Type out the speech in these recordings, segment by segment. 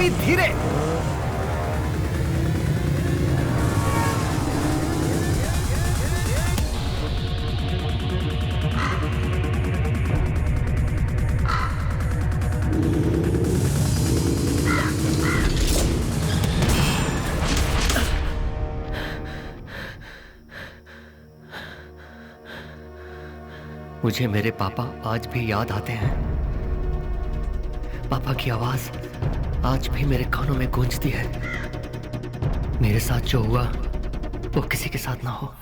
दादी धीरे। मुझे मेरे पापा आज भी याद आते हैं। पापा की आवाज आज भी मेरे कानों में गूंजती है। मेरे साथ जो हुआ वो किसी के साथ ना हो।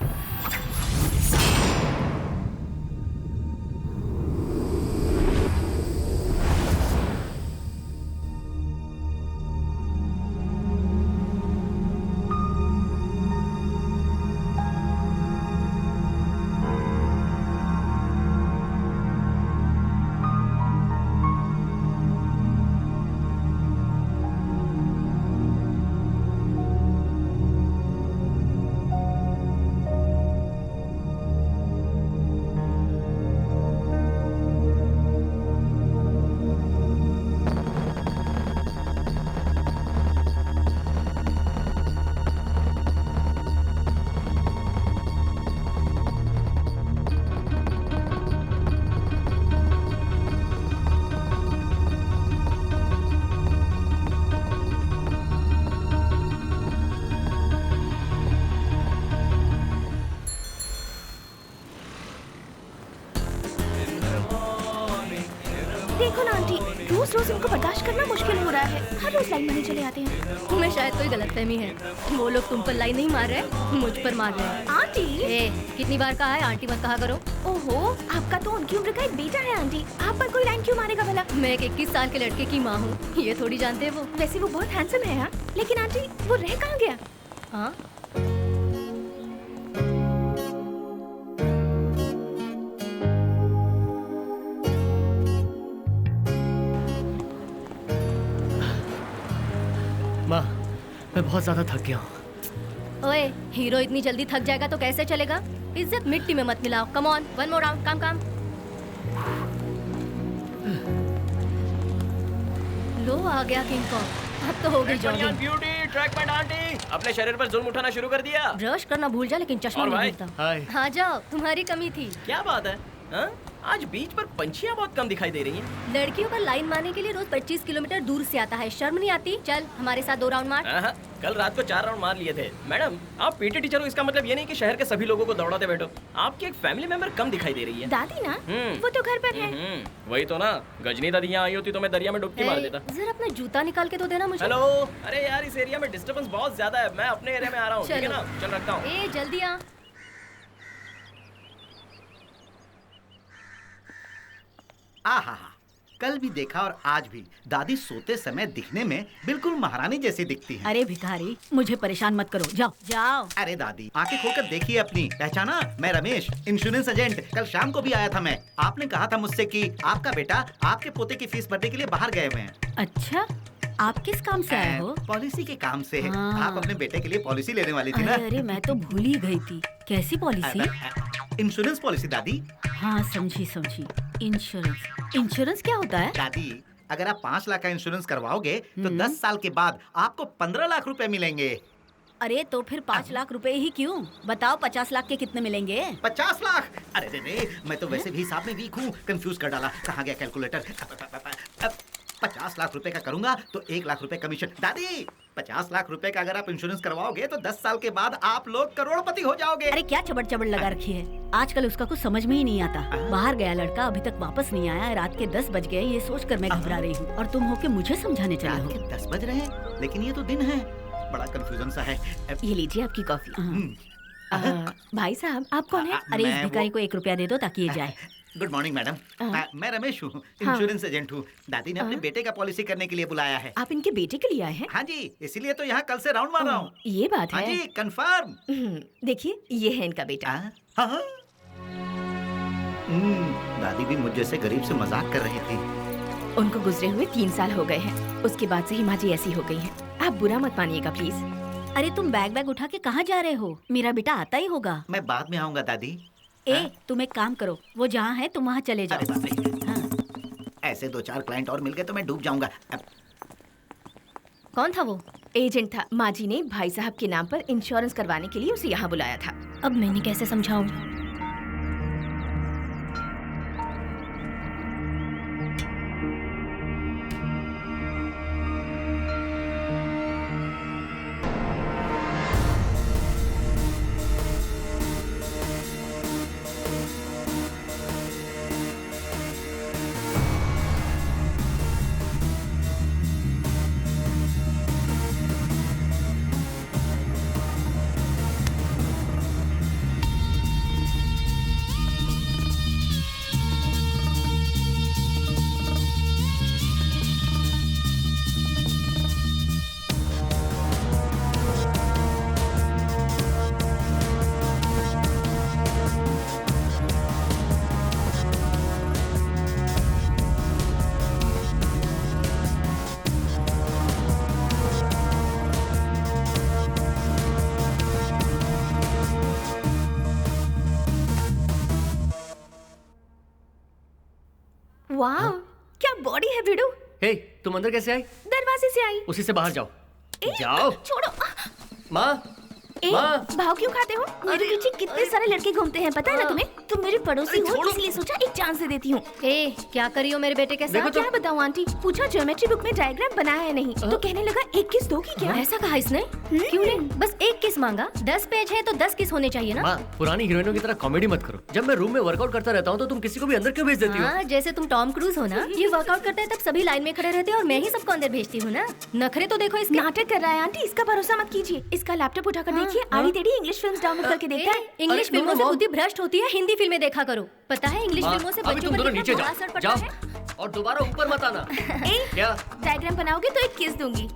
देखो ना आंटी, रोज रोज इनको बर्दाश्त करना मुश्किल हो रहा है। हर रोज लाइन मारने चले आते हैं। तुम्हें शायद कोई गलतफहमी है। वो लोग तुम पर लाइन नहीं मार रहे, मुझ पर मार रहे हैं। आंटी कितनी बार कहा है आंटी मत कहा करो। ओहो, आपका तो उनकी उम्र का एक बेटा है आंटी, आप पर कोई लाइन क्यों मारेगा भला? मैं एक 21 साल के लड़के की माँ हूँ, ये थोड़ी जानते हैं वो। वैसे वो बहुत हैंडसम है। हाँ, लेकिन आंटी वो रह कहाँ गया? हाँ माँ, मैं बहुत ज्यादा थक गया हूँ। ओए, हीरो इतनी जल्दी थक जाएगा तो कैसे चलेगा? इज्जत मिट्टी में मत मिलाओ। Come on, one more round, काम काम। लो आ गया किंग कॉन्ग। अब तो हो गई jogging. Beauty track pant aunty अपने शरीर पर जुल्म उठाना शुरू कर दिया। ब्रश करना भूल जा, लेकिन चश्मा नहीं भूलता। हाय। हाँ जाओ, तुम्हारी कमी थी। क्या बात है हा? आज बीच पर पंछियाँ बहुत कम दिखाई दे रही हैं। लड़कियों का लाइन मारने के लिए रोज 25 किलोमीटर दूर से आता है, शर्म नहीं आती? चल हमारे साथ 2 राउंड मार। हाँ, कल रात को 4 राउंड मार लिए थे। मैडम आप पीटी टीचर हो, इसका मतलब ये नहीं कि शहर के सभी लोगों को दौड़ाते बैठो। आपकी एक फैमिली मेंबर कम दिखाई दे रही है। दादी ना, वो तो घर पर है। वही तो ना, गजनी दादी यहाँ आई होती तो मैं दरिया में डुबकी मार देता। जरा अपना जूता निकाल के तो देना मुझे। हेलो, अरे यार इस एरिया में डिस्टर्बेंस बहुत ज्यादा है, मैं अपने एरिया में आ रहा हूँ, ठीक है ना? चल रखता हूँ। ए जल्दी आ। आहा, कल भी देखा और आज भी दादी सोते समय दिखने में बिल्कुल महारानी जैसी दिखती हैं। अरे भिखारी, मुझे परेशान मत करो, जाओ जाओ। अरे दादी, आंखें खोलकर देखिए अपनी। पहचाना? मैं रमेश, इंश्योरेंस एजेंट। कल शाम को भी आया था मैं। आपने कहा था मुझसे कि आपका बेटा आपके पोते की फीस भरने के लिए बाहर गए हुए हैं। अच्छा, आप किस काम से आए हो? पॉलिसी के काम से। हाँ। आप अपने बेटे के लिए पॉलिसी लेने वाली थी ना? अरे मैं तो भूल ही गई थी। कैसी पॉलिसी? इंश्योरेंस पॉलिसी दादी। हाँ समझी समझी। इंश्योरेंस क्या होता है? दादी, अगर आप 5 लाख का इंश्योरेंस करवाओगे तो 10 साल के बाद आपको 15 लाख रुपए मिलेंगे। अरे तो फिर 5 लाख रुपए ही क्यों? बताओ 50 लाख के कितने मिलेंगे? 50 लाख? अरे रे, मैं तो वैसे भी हिसाब में वीक हूँ, कंफ्यूज कर डाला। कहाँ गया कैलकुलेटर? 50 लाख रुपए का करूंगा तो 1 लाख रुपए कमीशन। दादी, 50 लाख रुपए का अगर आप इंश्योरेंस करवाओगे तो 10 साल के बाद आप लोग करोड़पति हो जाओगे। अरे क्या चबड़ चबड़ लगा रखी है? आजकल उसका कुछ समझ में ही नहीं आता। बाहर गया लड़का, अभी तक वापस नहीं आया। रात के 10 बज गए, ये सोचकर मैं घबरा रही हूँ, और तुम हो के मुझे समझाने चले हो। 10 बज रहे हैं, लेकिन ये तो दिन है। बड़ा कंफ्यूजन सा है। ये लीजिए आपकी कॉफी। भाई साहब, आप कौन है? अरे इस भिखारी को 1 रुपया दे दो ताकि ये जाए। गुड मॉर्निंग मैडम, मैं रमेश हूँ, इंश्योरेंस एजेंट हूँ। दादी ने अपने बेटे का पॉलिसी करने के लिए बुलाया है। आप इनके बेटे के लिए आए हैं? हाँ जी, इसीलिए तो यहाँ कल से राउंड मार रहा हूँ। ये बात है? हाँ जी, कंफर्म। देखिए, ये है इनका बेटा। हाँ। दादी भी मुझ जैसे गरीब से मजाक कर रही थी। उनको गुजरे हुए 3 साल हो गए हैं। उसके बाद से ही माँ जी ऐसी हो गई हैं। आप बुरा मत मानिएगा प्लीज। अरे तुम बैग उठा के कहाँ जा रहे हो? मेरा बेटा आता ही होगा। मैं बाद में आऊंगा दादी। तुम एक काम करो, वो जहाँ है तुम वहाँ चले जाओ। अरे बाप रे। ऐसे 2-4 क्लाइंट और मिल गए तो मैं डूब जाऊंगा। कौन था वो? एजेंट था। माँ जी ने भाई साहब के नाम पर इंश्योरेंस करवाने के लिए उसे यहाँ बुलाया था। अब मैंने कैसे समझाऊं? वाह, क्या बॉडी है भिड़ू। हे, तुम अंदर कैसे आई? दरवाजे से आई। उसी से बाहर जाओ। ए, जाओ। छोड़ो। माँ, ए, माँ। भाव क्यों खाते हो? मेरे पीछे कितने सारे लड़के घूमते हैं, पता है ना तुम्हें? तुम मेरी पड़ोसी अरे हो, छोड़ो। इसलिए सोचा एक चांस दे देती हूँ। ए, क्या करी हो मेरे बेटे के देखो साथ? तो- क्या बताऊँ आंटी, पूछा ज्योमेट्री बुक में डायग्राम बनाया है नहीं, तो कहने लगा एक किस दोगी क्या? ऐसा कहा इसने? क्यों नहीं? बस एक किस मांगा। 10 पेज है तो 10 किस होने चाहिए ना? माँ, पुरानी हीरोइनों की तरह कॉमेडी मत करो। जब मैं रूम में वर्कआउट करता रहता हूँ तो तुम किसी को भी अंदर क्यों भेज देती हो? हाँ, जैसे तुम टॉम क्रूज हो ना। ये वर्कआउट करते हैं तब सभी लाइन में खड़े रहते हैं और मैं ही सबको अंदर भेजती हूँ ना। नखरे तो देखो इसके। नाटक कर रहा है आंटी, इसका भरोसा मत कीजिए। इसका लैपटॉप उठाकर देखिए, आड़ी टेढ़ी इंग्लिश फिल्म्स डाउनलोड करके देखता है। इंग्लिश अरे, फिल्मों नो, से नो, बुद्धि भ्रष्ट होती है, हिंदी फिल्में देखा करो। पता है इंग्लिश माँ, फिल्मों से अभी बच्चों तुम पर दोनों कितना नीचे बुरा असर जाओ। पड़ता जाओ है। और दोबारा ऊपर मत आना। ए, क्या? डायग्राम बनाओगे तो एक किस दूंगी।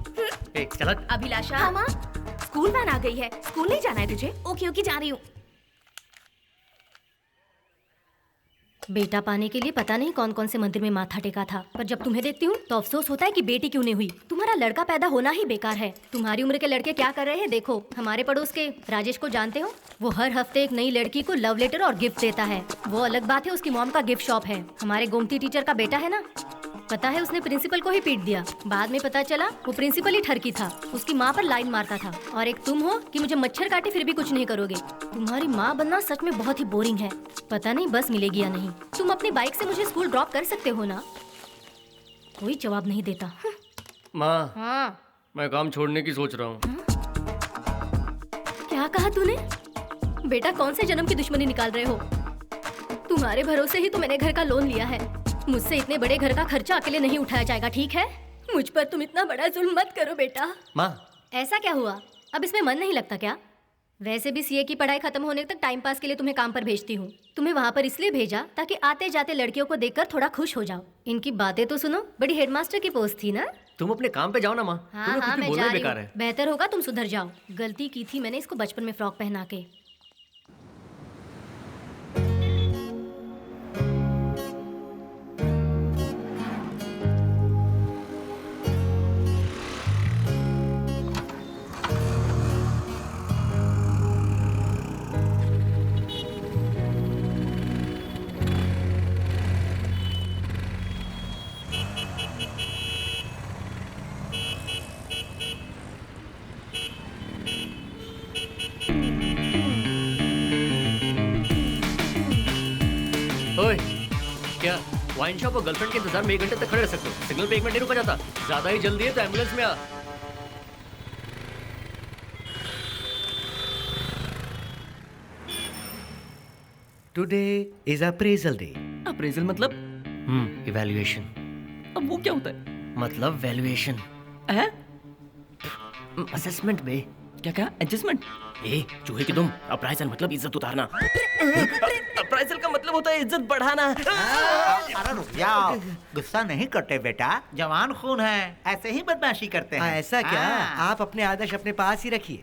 ए, चल हट। अभिलाषा। हाँ माँ, स्कूल वैन आ गई है। स्कूल नहीं जाना है तुझे? ओके ओके, जा रही हूँ। बेटा पाने के लिए पता नहीं कौन कौन से मंदिर में माथा टेका था, पर जब तुम्हें देखती हूँ तो अफसोस होता है कि बेटी क्यों नहीं हुई। तुम्हारा लड़का पैदा होना ही बेकार है। तुम्हारी उम्र के लड़के क्या कर रहे हैं देखो। हमारे पड़ोस के राजेश को जानते हो? वो हर हफ्ते एक नई लड़की को लव लेटर और गिफ्ट देता है। वो अलग बात है, उसकी मॉम का गिफ्ट शॉप है। हमारे गोमती टीचर का बेटा है ना, पता है उसने प्रिंसिपल को ही पीट दिया। बाद में पता चला वो प्रिंसिपल ही ठरकी था, उसकी माँ पर लाइन मारता था। और एक तुम हो कि मुझे मच्छर काटे फिर भी कुछ नहीं करोगे। तुम्हारी माँ बनना सच में बहुत ही बोरिंग है। पता नहीं बस मिलेगी या नहीं। तुम अपनी बाइक से मुझे स्कूल ड्रॉप कर सकते हो ना? कोई जवाब नहीं देता। माँ, हाँ, मैं काम छोड़ने की सोच रहा हूँ। क्या कहा तूने? बेटा कौन से जन्म की दुश्मनी निकाल रहे हो? तुम्हारे भरोसे ही तो मैंने घर का लोन लिया है। मुझसे इतने बड़े घर का खर्चा अकेले नहीं उठाया जाएगा, ठीक है? मुझ पर तुम इतना बड़ा जुल्म मत करो बेटा। माँ, ऐसा क्या हुआ? अब इसमें मन नहीं लगता क्या? वैसे भी सीए की पढ़ाई खत्म होने तक टाइम पास के लिए तुम्हें काम पर भेजती हूँ। तुम्हें वहाँ पर इसलिए भेजा ताकि आते जाते लड़कियों को देखकर थोड़ा खुश हो जाओ। इनकी बातें तो सुनो, बड़ी हेडमास्टर की पोस्ट थी ना? तुम अपने काम पे जाओ ना माँ। हाँ तुम्हें हाँ, कुछ भी मैं बोलना जा ही रही बेकार हूँ। है। बेहतर होगा तुम सुधर जाओ। गलती की थी मैंने इसको बचपन में फ्रॉक पहना के। ओए, क्या वाइन शॉप और गर्लफ्रेंड के इंतजार में 1 घंटे तक खड़े रह सकते हो? सिग्नल पे 1 मिनट नहीं रुका जाता। ज्यादा ही जल्दी है तो एम्बुलेंस में आ। Today is appraisal day. Appraisal मतलब? इवैल्यूएशन अब वो क्या होता है? मतलब वैल्यूएशन। है? असेसमेंट में। क्या क्या? एडजस्टमेंट? ए, चूहे की तुम। अप्राइजल मतलब इज्जत उतारना। अप्राइजल का मतलब होता है इज्जत बढ़ाना। अरे रुक जाओ, गुस्सा नहीं करते बेटा, जवान खून है, ऐसे ही बदमाशी करते हैं। ऐसा क्या? हाँ। आप अपने आदर्श अपने पास ही रखिए।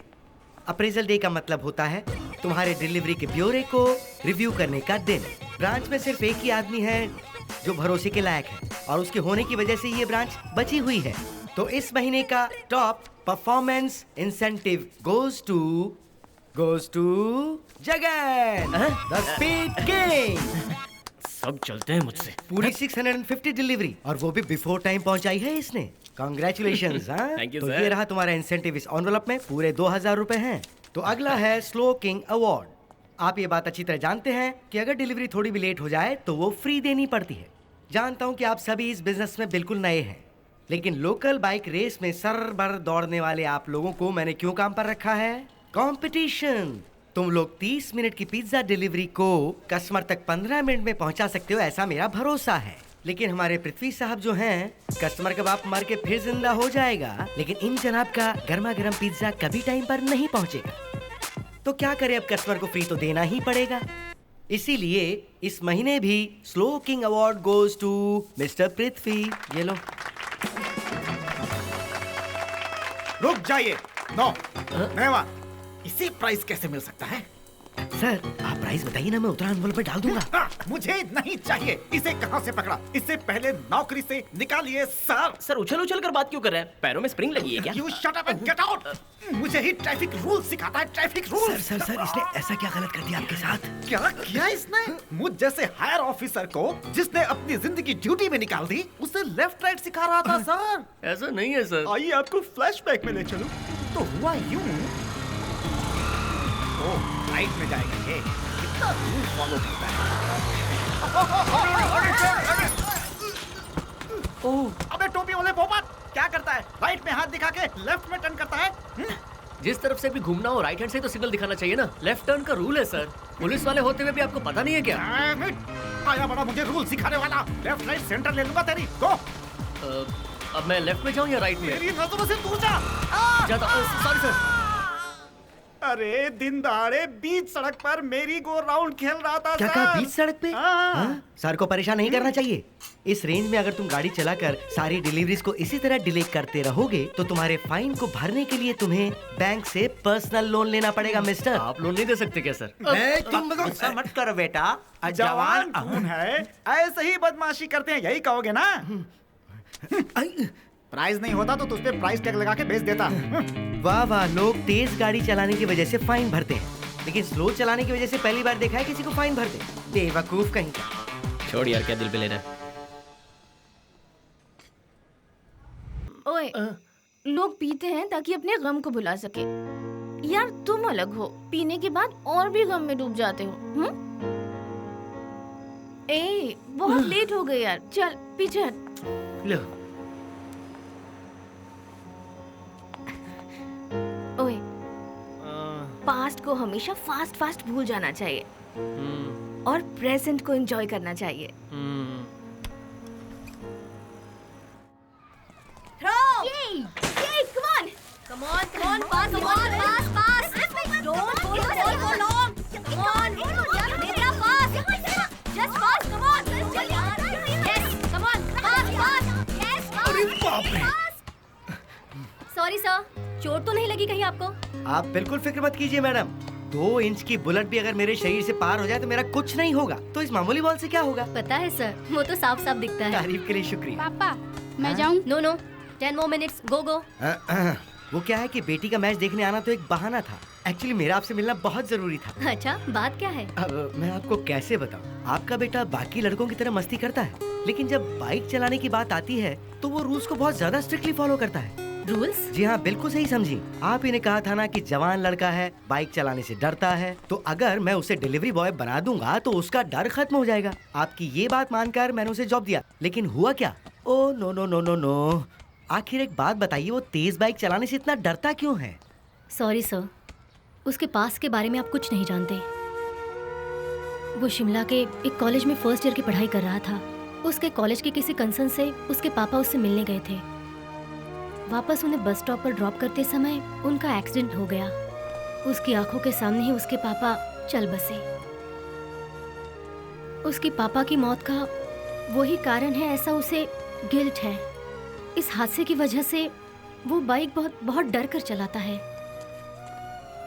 अप्रेजल डे का मतलब होता है तुम्हारे डिलीवरी के ब्यौरे को रिव्यू करने का दिन। ब्रांच में सिर्फ एक ही आदमी है जो भरोसे के लायक है और उसके होने की वजह से ये ब्रांच बची हुई है। तो इस महीने का top performance incentive goes to Jagan, the speed king. सब चलते हैं मुझसे। पूरी 650 डिलीवरी और वो भी बिफोर टाइम पहुंचाई है इसने। कॉन्ग्रेचुलेशन। Thank you, तो sir. ये रहा तुम्हारा इंसेंटिव इस एनवलप में, पूरे 2000 रुपए हैं। तो अगला है स्लो किंग अवार्ड। आप ये बात अच्छी तरह जानते हैं कि अगर डिलीवरी थोड़ी भी लेट हो जाए तो वो फ्री देनी पड़ती है। जानता हूँ कि आप सभी इस बिजनेस में बिल्कुल नए हैं, लेकिन लोकल बाइक रेस में सरबर दौड़ने वाले आप लोगों को मैंने क्यों काम पर रखा है? कंपटीशन। तुम लोग 30 मिनट की पिज्जा डिलीवरी को कस्टमर तक 15 मिनट में पहुंचा सकते हो, ऐसा मेरा भरोसा है। लेकिन हमारे पृथ्वी साहब जो हैं, कस्टमर का बाप मर के फिर जिंदा हो जाएगा, लेकिन इन जनाब का गर्मा गर्म पिज्जा कभी टाइम पर नहीं पहुंचेगा। तो क्या करें, अब कस्टमर को फ्री तो देना ही पड़ेगा। इसीलिए इस महीने भी slow king award goes to mister Prithvi. ये लो। रुक जाइए। नो, मेवा, इसी प्राइस कैसे मिल सकता है? सर आप प्राइस बताइए ना, मैं उतना एनवलप पे डाल दूंगा। मुझे नहीं चाहिए। इसे कहाँ से पकड़ा? इससे पहले नौकरी से निकालिए सर। सर उछल उछल कर बात क्यों कर रहे हैं? पैरों में स्प्रिंग लगी है क्या? You shut up and get out! मुझे ही ट्रैफिक रूल सिखाता है, ट्रैफिक रूल। सर इसने ऐसा क्या गलत कर दिया आपके साथ? क्या किया इसने? मुझ जैसे हायर ऑफिसर को, जिसने अपनी जिंदगी ड्यूटी में निकाल दी, उसे लेफ्ट राइट सिखा रहा था सर। ऐसा नहीं है सर। आइए आपको फ्लैशबैक में ले चलूं। तो हुआ यूं, राइट में जाएगा ये, कितना रूल फॉलो करता है। अबे टोपी वाले पोपट, क्या करता है? राइट में हाथ दिखा के लेफ्ट में टर्न करता है। जिस तरफ से भी घूमना हो राइट हैंड से तो सिग्नल दिखाना चाहिए ना। लेफ्ट टर्न का रूल है सर। पुलिस वाले होते हुए भी आपको पता नहीं है क्या? आया बड़ा मुझे रूल सिखाने वाला। लेफ्ट राइट सेंटर ले लूंगा तेरी। गो। अब मैं लेफ्ट में जाऊं या राइट में? मेरी नजरों से दूर जा। जाता। Sorry sir. अरे दिन दहाड़े बीच सड़क पर मेरी गो राउंड खेल रहा था। क्या कहा, बीच सड़क पे? हाँ। सर को परेशान नहीं करना चाहिए। इस रेंज में अगर तुम गाड़ी चलाकर सारी डिलीवरीज को इसी तरह डिले करते रहोगे तो तुम्हारे फाइन को भरने के लिए तुम्हें बैंक से पर्सनल लोन लेना पड़ेगा मिस्टर। आप लोन नहीं दे सकते क्या सर? तुम गुस्सा मत करो बेटा, जवान खून है, ऐसे ही बदमाशी करते हैं, यही कहोगे ना? प्राइस नहीं होता तो तुझ पे प्राइस टैग लगा के बेच देता। वाह वाह, लोग तेज गाड़ी चलाने की वजह से फाइन भरते हैं, लेकिन स्लो चलाने की वजह से पहली बार देखा है किसी को फाइन भरते। बेवकूफ कहीं का। छोड़ यार, क्या दिल पे लेना है। ओए, लोग पीते हैं ताकि अपने गम को भुला सके। यार तुम अलग हो, पीने के बाद और भी गम में डूब जाते हो। ए, बहुत लेट हो गए यार, चल पीछे हट। लो। ओए, पास्ट को हमेशा फास्ट फास्ट भूल जाना चाहिए और प्रेजेंट को एंजॉय करना चाहिए। Come on, pass, pass. Don't hold for long. Come on, Nidya, pass. Just pass, come on. Yes, come on, pass. Yes, pass. अरे बाप रे। सॉरी सर, चोट तो नहीं लगी कहीं आपको? आप बिल्कुल फिक्र मत कीजिए मैडम। 2 इंच की बुलेट भी अगर मेरे शरीर से पार हो जाए तो मेरा कुछ नहीं होगा, तो इस मामूली बॉल से क्या होगा? पता है सर, वो तो साफ साफ दिखता है। तारीफ के लिए शुक्रिया। पापा मैं जाऊं? No 10 more minutes, go. वो क्या है कि बेटी का मैच देखने आना तो एक बहाना था। एक्चुअली मेरा आपसे मिलना बहुत जरूरी था। अच्छा, बात क्या है? अब मैं आपको कैसे बताऊं? आपका बेटा बाकी लड़कों की तरह मस्ती करता है, लेकिन जब बाइक चलाने की बात आती है तो वो रूल्स को बहुत ज्यादा स्ट्रिक्टली फॉलो करता है। रूल्स? जी हाँ, बिल्कुल सही समझी। आप ही ने कहा था ना कि जवान लड़का है, बाइक चलाने से डरता है, तो अगर मैं उसे डिलीवरी बॉय बना दूंगा तो उसका डर खत्म हो जाएगा। आपकी ये बात मानकर मैंने उसे जॉब दिया, लेकिन हुआ क्या? Oh no. आखिर एक बात बताइए, वो तेज बाइक चलाने से इतना डरता क्यों है? सॉरी सर, उसके पास के बारे में आप कुछ नहीं जानते। वो शिमला के एक कॉलेज में फर्स्ट ईयर की पढ़ाई कर रहा था। उसके कॉलेज के किसी कंसर्न से उसके पापा उससे मिलने गए थे। वापस उन्हें बस स्टॉप पर ड्रॉप करते समय उनका एक्सीडेंट हो गया। उसकी आंखों के सामने ही उसके पापा चल बसे। उसके पापा की मौत का वही कारण है, ऐसा उसे गिल्ट है। इस हादसे की वजह से वो बाइक बहुत डर कर चलाता है।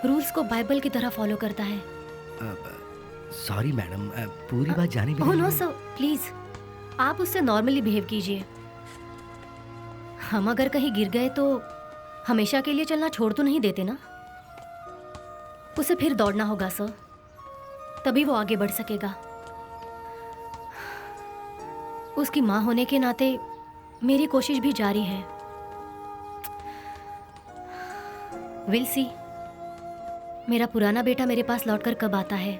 रूल्स को बाइबल की तरह फॉलो करता है। सॉरी मैडम, पूरी बात जाने भी ओह नो सर, प्लीज आप उससे नॉर्मली बिहेव कीजिए। हम अगर कहीं गिर गए तो हमेशा के लिए चलना छोड़ तो नहीं देते ना। उसे फिर दौड़ना होगा सर, तभी वो आगे बढ़ सकेगा। उसकी माँ होने के नाते मेरी कोशिश भी जारी है विल सी। मेरा पुराना बेटा मेरे पास लौटकर कब आता है।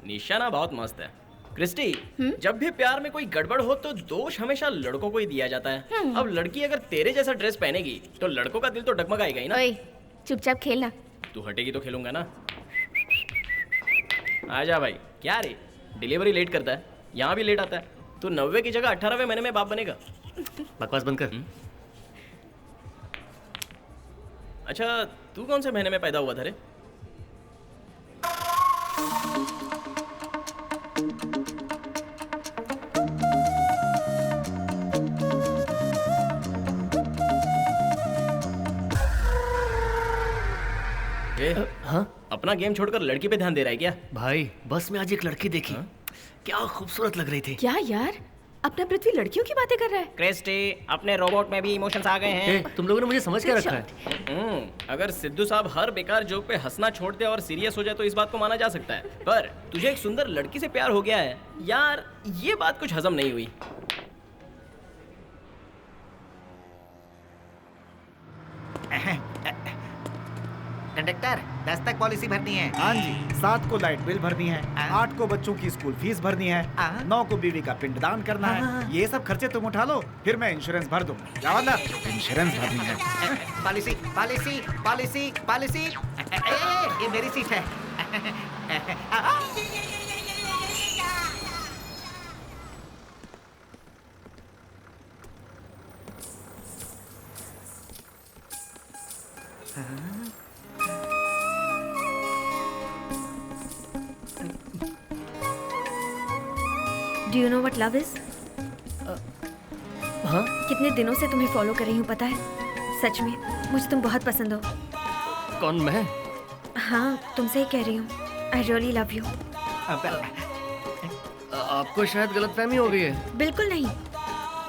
निशाना बहुत मस्त है। क्रिस्टी, जब भी प्यार में कोई गड़बड़ हो तो दोष हमेशा लड़कों को ही दिया जाता है। अब लड़की अगर तेरे जैसा ड्रेस पहनेगी तो लड़कों का दिल तो डगमगाएगा ही ना। ओए, चुपचाप खेलना। तू हटेगी तो खेलूंगा ना। आजा भाई। क्या रे, डिलीवरी लेट करता है, यहाँ भी लेट आता है। तू 90 की जगह 18वें महीने में बाप बनेगा। बकवास बंद कर। अच्छा, तू कौन से महीने में पैदा हुआ था रे? हाँ अपना गेम छोड़कर लड़की पे ध्यान दे रहा है क्या? भाई, बस में आज एक लड़की देखी। क्या खूबसूरत लग रही थी। क्या यार, अपना पृथ्वी लड़कियों की बातें कर रहा है। क्रिस्टी, अपने रोबोट में भी इमोशंस आ गए हैं। तुम लोगों ने मुझे समझ के रखा है। अगर सिद्धू साहब हर बेकार जोक पे हंसना छोड़ दे और सीरियस हो जाए तो इस बात को माना जा सकता है, पर तुझे एक सुंदर लड़की से प्यार हो गया है यार, ये बात कुछ हजम नहीं हुई। कंडक्टर, 10 तक पॉलिसी भरनी है। हाँ जी, 7 को लाइट बिल भरनी है, 8 को बच्चों की स्कूल फीस भरनी है, 9 को बीवी का पिंडदान करना है। ये सब खर्चे तुम उठा लो, फिर मैं इंश्योरेंस भर दूंगा। क्या मतलब? इंश्योरेंस भरनी है। Policy policy policy policy. ये मेरी सीट है। Do you know what love is? हाँ? कितने दिनों से तुम्हें फॉलो कर रही हूँ पता है? सच में मुझे तुम बहुत पसंद हो। कौन, मैं? हाँ, तुमसे ही कह रही हूँ। I really love you. आपको शायद गलतफहमी हो गई है। बिल्कुल नहीं।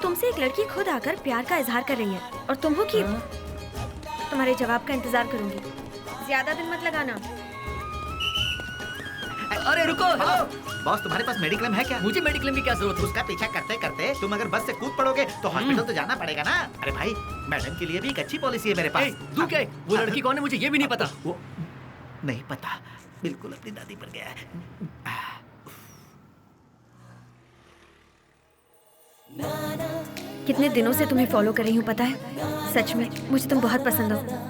तुमसे एक लड़की खुद आकर प्यार का इजहार कर रही है और तुम हो कि तुम्हारे जवाब का इंतजार करूंगी। ज्यादा दिन मत लगाना। अरे रुको। बॉस, तुम्हारे पास मेडिक्लेम है क्या? मुझे मेडिक्लेम की क्या जरूरत है? उसका पीछा करते करते तुम अगर बस से कूद पड़ोगे तो हॉस्पिटल तो जाना पड़ेगा ना। अरे भाई, मैडम के लिए भी एक अच्छी पॉलिसी है मेरे पास। तू क्या है? वो लड़की कौन है मुझे ये भी नहीं पता। वो नहीं पता, बिल्कुल अपनी दादी पर गया है। कितने दिनों से तुम्हें फॉलो कर रही हूँ पता है? सच में मुझे तुम बहुत पसंद हो।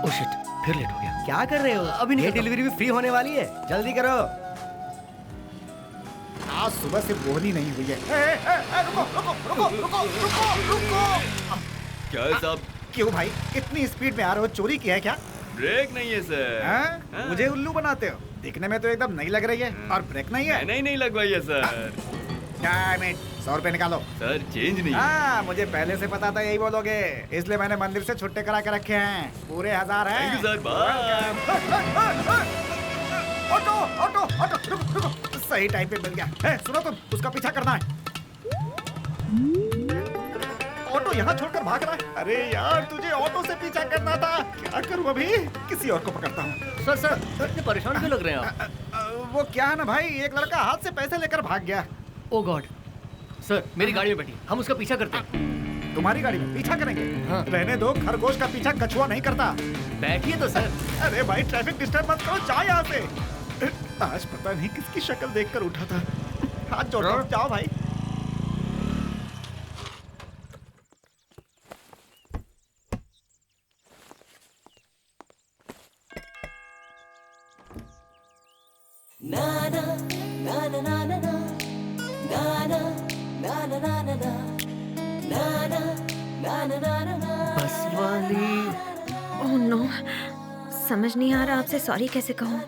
ओह शिट, फिर लेट हो गया। क्या कर रहे हो? अभी नहीं ये करता। डिलीवरी भी फ्री होने वाली है, जल्दी करो। आज सुबह से बोहनी नहीं हुई है। रुको रुको रुको रुको रुको रुको। क्या है साहब? क्यों भाई, इतनी स्पीड में आ रहे हो? चोरी किया है क्या? ब्रेक नहीं है सर। हाँ? मुझे उल्लू बनाते हो। दिखने में तो एकदम नई लग रही है और ब्रेक नहीं है। नहीं लगवाई है सर। डैम इट, 100 रुपए निकालो। सर चेंज नहीं। हाँ, मुझे पहले से पता था यही बोलोगे, इसलिए मैंने मंदिर से छुट्टे करा के रखे हैं। पूरे 1000 हैं। Thank you sir, bye. Auto auto auto, रुको रुको, सही टाइम पे मिल गया। सुनो तुम, उसका पीछा करना है। ऑटो यहाँ छोड़कर भाग रहा है। अरे यार, तुझे ऑटो से पीछा करना था। क्या करूँ अभी? किसी और को पकड़ता हूँ। सर इतने परेशान क्यों लग रहे हैं आप? वो क्या है ना भाई, एक लड़का हाथ से पैसे लेकर भाग गया। ओ गॉड। सर मेरी गाड़ी में बैठिए, हम उसका पीछा करते हैं। तुम्हारी गाड़ी में पीछा करेंगे? हाँ। रहने दो, खरगोश का पीछा कछुआ नहीं करता। बैठिए तो सर। अरे भाई, ट्रैफिक डिस्टर्ब मत करो, जाओ यहाँ से। आज पता नहीं किसकी शक्ल देखकर उठा था। हाथ जोड़ो, जाओ भाई। बस वाली। ओह नो, समझ नहीं आ रहा आपसे सॉरी कैसे कहूँ।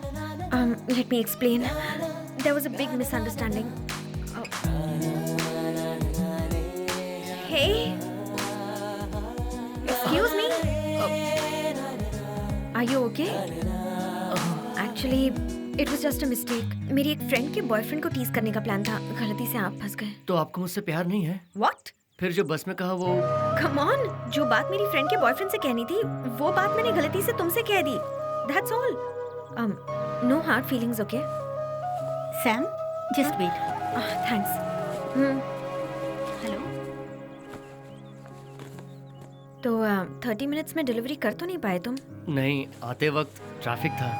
Let me explain. There was a big misunderstanding. Hey, excuse me, are you okay? Actually it was just a mistake. मेरी एक फ्रेंड के बॉयफ्रेंड को टीज करने का प्लान था, गलती से आप फंस गए। तो आपको मुझसे प्यार नहीं है? व्हाट? फिर जो बस में कहा वो। कम ऑन, जो बात मेरी फ्रेंड के बॉयफ्रेंड से कहनी थी, वो बात मैंने गलती से तुमसे कह दी। That's all. No hard feelings, okay? Sam, just wait. Thanks. Hello. तो 30 मिनट्स में डिलीवरी कर तो नहीं पाए तुम? नहीं, आते वक्त ट्रैफिक था।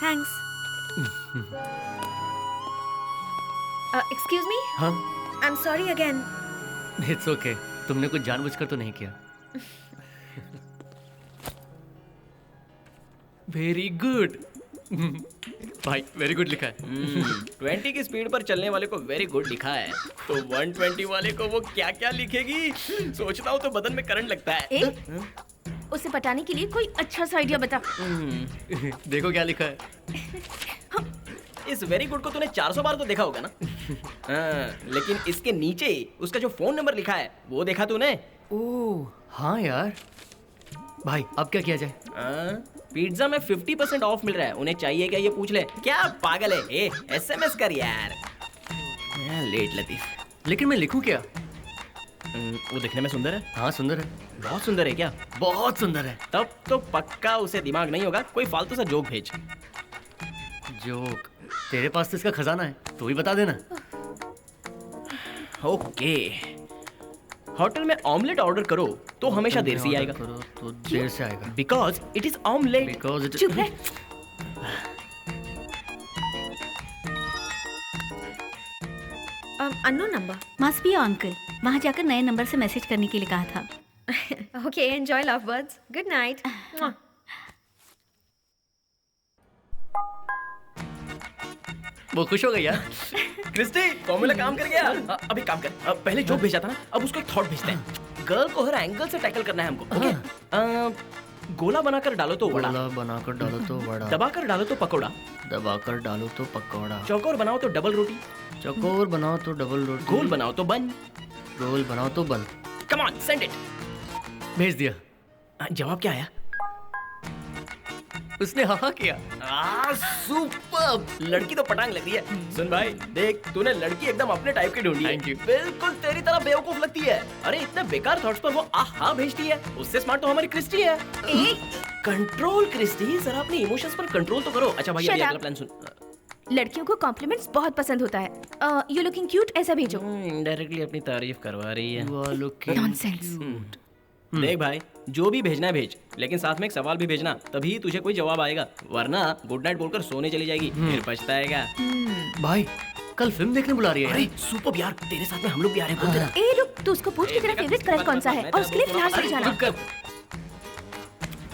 थैंक्स। एक्सक्यूज मी, हाँ, I am sorry again. It's okay. तुमने कुछ जानबूझकर तो नहीं किया। वेरी गुड भाई, वेरी गुड लिखा है। 20 की स्पीड पर चलने वाले को वेरी गुड लिखा है, तो 120 वाले को वो क्या क्या लिखेगी? सोचता हूँ तो बदन में करंट लगता है। उसे पटाने के लिए कोई अच्छा सा आइडिया बता। देखो क्या लिखा है। इस वेरी गुड को तूने 400 बार तो देखा होगा ना? हाँ, लेकिन इसके नीचे उसका जो फोन नंबर लिखा है वो देखा तूने? ओह हाँ यार। भाई अब क्या किया जाए? पिज्जा में 50% ऑफ मिल रहा है, उन्हें चाहिए क्या ये पूछ ले। क्या पागल है? SMS कर यार। लेट लतीफ। लेकिन मैं लिखूं क्या? वो दिखने में सुंदर है। हाँ सुंदर है। बहुत सुंदर है क्या? बहुत सुंदर है। तब तो पक्का उसे दिमाग नहीं होगा, कोई फालतू सा जोक भेज। जोक? तेरे पास तो इसका खजाना है, तू ही बता देना। ओके, होटल में ऑमलेट ऑर्डर करो तो हमेशा देर से ही आएगा। करो तो देर से आएगा। Because it is omelette. Because it. चुप रह। Unknown number. Must be uncle, वहाँ जाकर नए नंबर से मैसेज करने के लिए कहा था। Okay, enjoy love birds. Good night. वो खुश हो गई यार। क्रिस्टी, फॉर्मूला काम कर गया। अभी काम कर। पहले जोक भेजा था ना, अब उसको एक थॉट भेजते हैं। गर्ल को हर एंगल से टैकल करना है हमको। ओके? गोला बनाकर डालो तो वड़ा, गोला बनाकर डालो तो वड़ा, दबाकर डालो तो पकोड़ा, दबाकर डालो तो पकौड़ा, चौकोर बनाओ तो डबल रोटी, चौकोर बनाओ तो डबल रोटी, गोल बनाओ तो बन। गोल बनाओ तो बन। Come on, send it. भेज दिया। जवाब क्या आया? उसने हाँ किया। सुपर। लड़की तो पटांग लग रही है। सुन भाई, देख तूने लड़की एकदम अपने टाइप की ढूंढी है। Thank you. बिल्कुल तेरी तरह बेवकूफ लगती है। अरे इतने बेकार थॉट्स पर वो आहा भेजती है। उससे स्मार्ट तो हमारी क्रिस्टी है। कंट्रोल क्रिस्टी, जरा अपने इमोशंस पर कंट्रोल तो करो। अच्छा भाई, Shut अभी up. अगला प्लान सुन। लड़कियों को कॉम्प्लीमेंट्स बहुत पसंद होता है। यू लुकिंग क्यूट ऐसा भेजो। इनडायरेक्टली अपनी तारीफ करवा रही है। नॉनसेंस। देख भाई, जो भी भेजना है भेज, लेकिन साथ में एक सवाल भी भेजना, तभी तुझे कोई जवाब आएगा, वरना गुड नाइट बोलकर सोने चली जाएगी, फिर पछताएगा। भाई कल फिल्म देखने बुला रही है। अरे सुपर यार, तेरे साथ में हम लोग भी आ रहे हैं, बोलते ना। ए रुक, तू उसको पूछ कि तेरा फेवरेट कलर कौन सा है और उसके लिए फ्लावर्स ले जाना। रुक कर।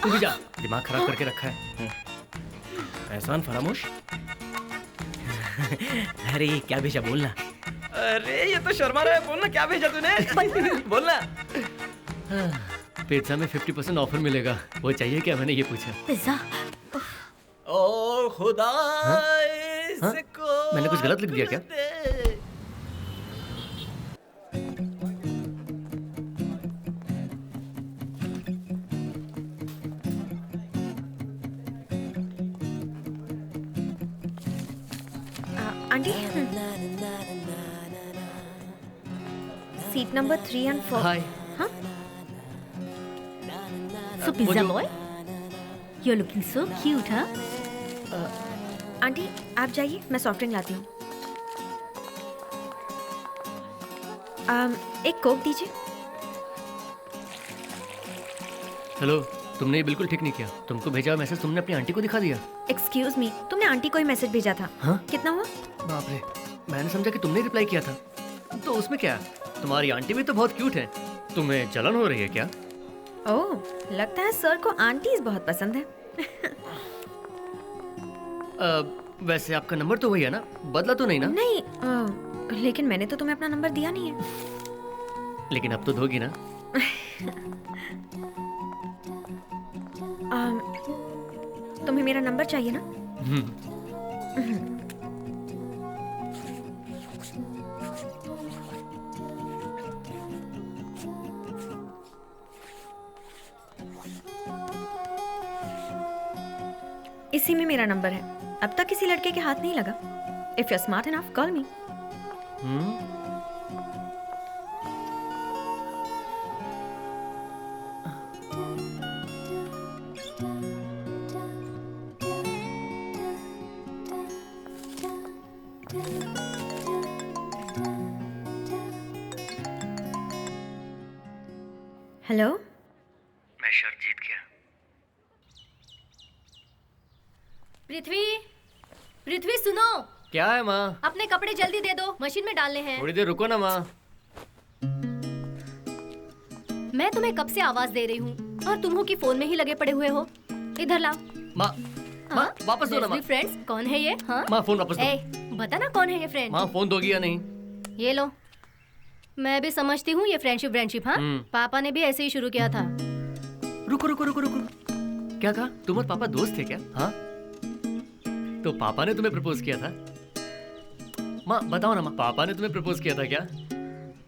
तू भी जा, दिमाग खराब करके रखा है। एहसान फरामोश। अरे क्या भेजा, बोलना। अरे ये तो शर्मा रहा है, बोलना क्या भेजा तूने। बोलना। पिज्जा में 50% ऑफर मिलेगा, वो चाहिए क्या? मैंने ये पूछा। पिज्जा? ओ खुदा, हाँ? मैंने कुछ गलत लिख दिया क्या? Aunty seat number 3 and 4। हाय। हाँ So pizza boy, you're looking so cute, huh? Aunty आप जाइए, मैं सॉफ्ट ड्रिंक लाती हूँ। एक कोक दीजिए। हेलो, तुमने ये बिल्कुल ठीक नहीं किया। तुमको भेजा मैसेज तुमने अपनी आंटी को दिखा दिया। एक्सक्यूज मी, तुमने आंटी को ही मैसेज भेजा था। हाँ? कितना हुआ? बाप रे, मैंने समझा कि तुमने रिप्लाई किया था। तो उसमें क्या? तुम्हारी आंटी भी तो बहुत क्यूट है। तुम्हें जलन हो रही है क्या? ओह, लगता है सर को आंटीज बहुत पसंद है। वैसे आपका नंबर तो वही है ना? बदला तो नहीं ना? नहीं, लेकिन मैंने तो तुम्हें अपना नंबर दिया नहीं है। लेकिन अब तो दोगी ना? तुम्हें मेरा नंबर चाहिए ना? इसी में मेरा नंबर है। अब तक किसी लड़के के हाथ नहीं लगा। If you are smart enough call me. Hello, मैं शर्त जीत गया। पृथ्वी सुनो। क्या है माँ? अपने कपड़े जल्दी दे दो, मशीन में डालने हैं। थोड़ी देर रुको ना माँ। मैं तुम्हें कब से आवाज दे रही हूँ और तुम हो कि फोन में ही लगे पड़े हुए हो। इधर लाओ। माँ, माँ वापस दो ना माँ। फ्रेंड्स, कौन है ये? हाँ? माँ फोन वापस दो। बता ना कौन है ये फ्रेंड? माँ फोन दोगी या नहीं? ये लो। मैं भी समझती हूँ ये फ्रेंडशिप। हाँ, पापा ने भी ऐसे ही शुरू किया था। रुको रुको रुको रुको। क्या कहा? तुम और पापा दोस्त थे क्या? हाँ, तो पापा ने तुम्हें प्रपोज किया था? माँ बताओ ना माँ, पापा ने तुम्हें प्रपोज किया था क्या?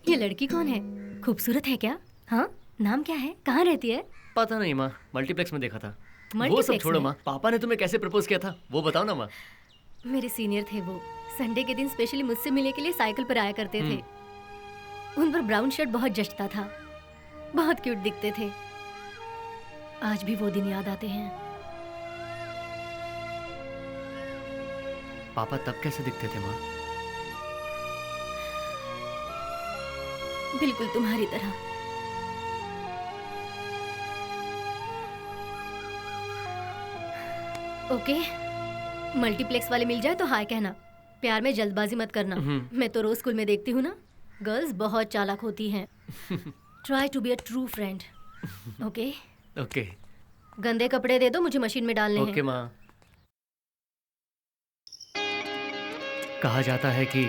ये लड़की कौन है? खूबसूरत है क्या? हाँ, नाम क्या है? कहाँ रहती है? पता नहीं माँ, मल्टीप्लेक्स में देखा था। वो सब मल्टीप्लेक्स छोड़ो में? माँ, पापा ने तुम्हें कैसे प्रपोज किया था वो बताओ ना माँ। मेरे सीनियर थे वो। संडे के दिन स्पेशली मुझसे मिलने के लिए साइकिल पर आया करते थे। उन पर ब्राउन शर्ट बहुत जचता था। बहुत क्यूट दिखते थे। आज भी वो दिन याद आते हैं। पापा तब कैसे दिखते थे माँ? बिल्कुल तुम्हारी तरह। ओके, मल्टीप्लेक्स वाले मिल जाए तो हाय कहना। प्यार में जल्दबाजी मत करना। मैं तो रोज स्कूल में देखती हूँ ना, गर्ल्स बहुत चालाक होती हैं। Try to be a true friend. Okay? Okay. गंदे कपड़े दे दो, मुझे मशीन में डालने हैं। ओके माँ। कहा जाता है कि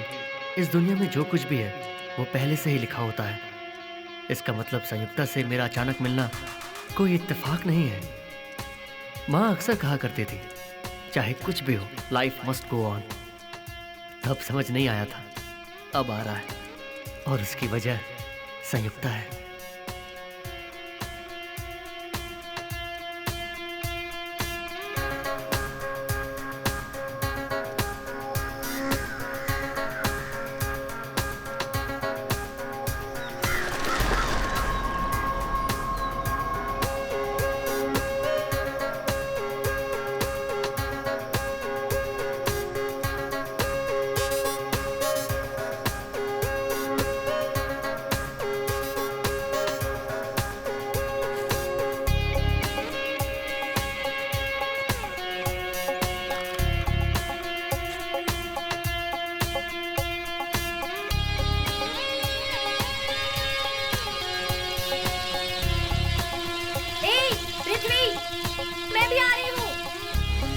इस दुनिया में जो कुछ भी है वो पहले से ही लिखा होता है। इसका मतलब संयुक्ता से मेरा अचानक मिलना कोई इत्तेफाक नहीं है। माँ अक्सर कहा करती थी, चाहे कुछ भी हो, लाइफ मस्ट गो ऑन। तब समझ नहीं आया था, अब आ रहा है, और उसकी वजह संयुक्ता है।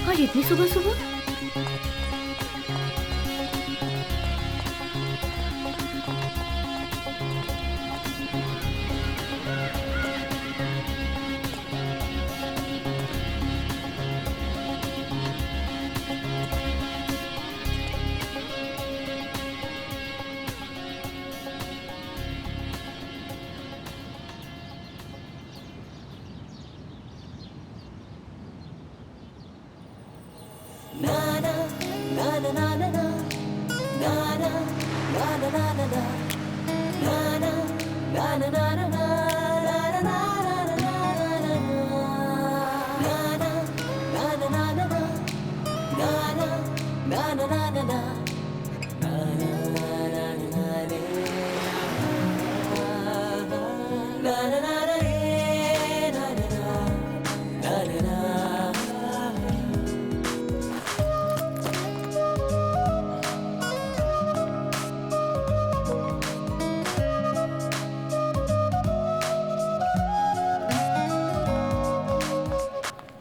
आज इतनी सुबह सुबह?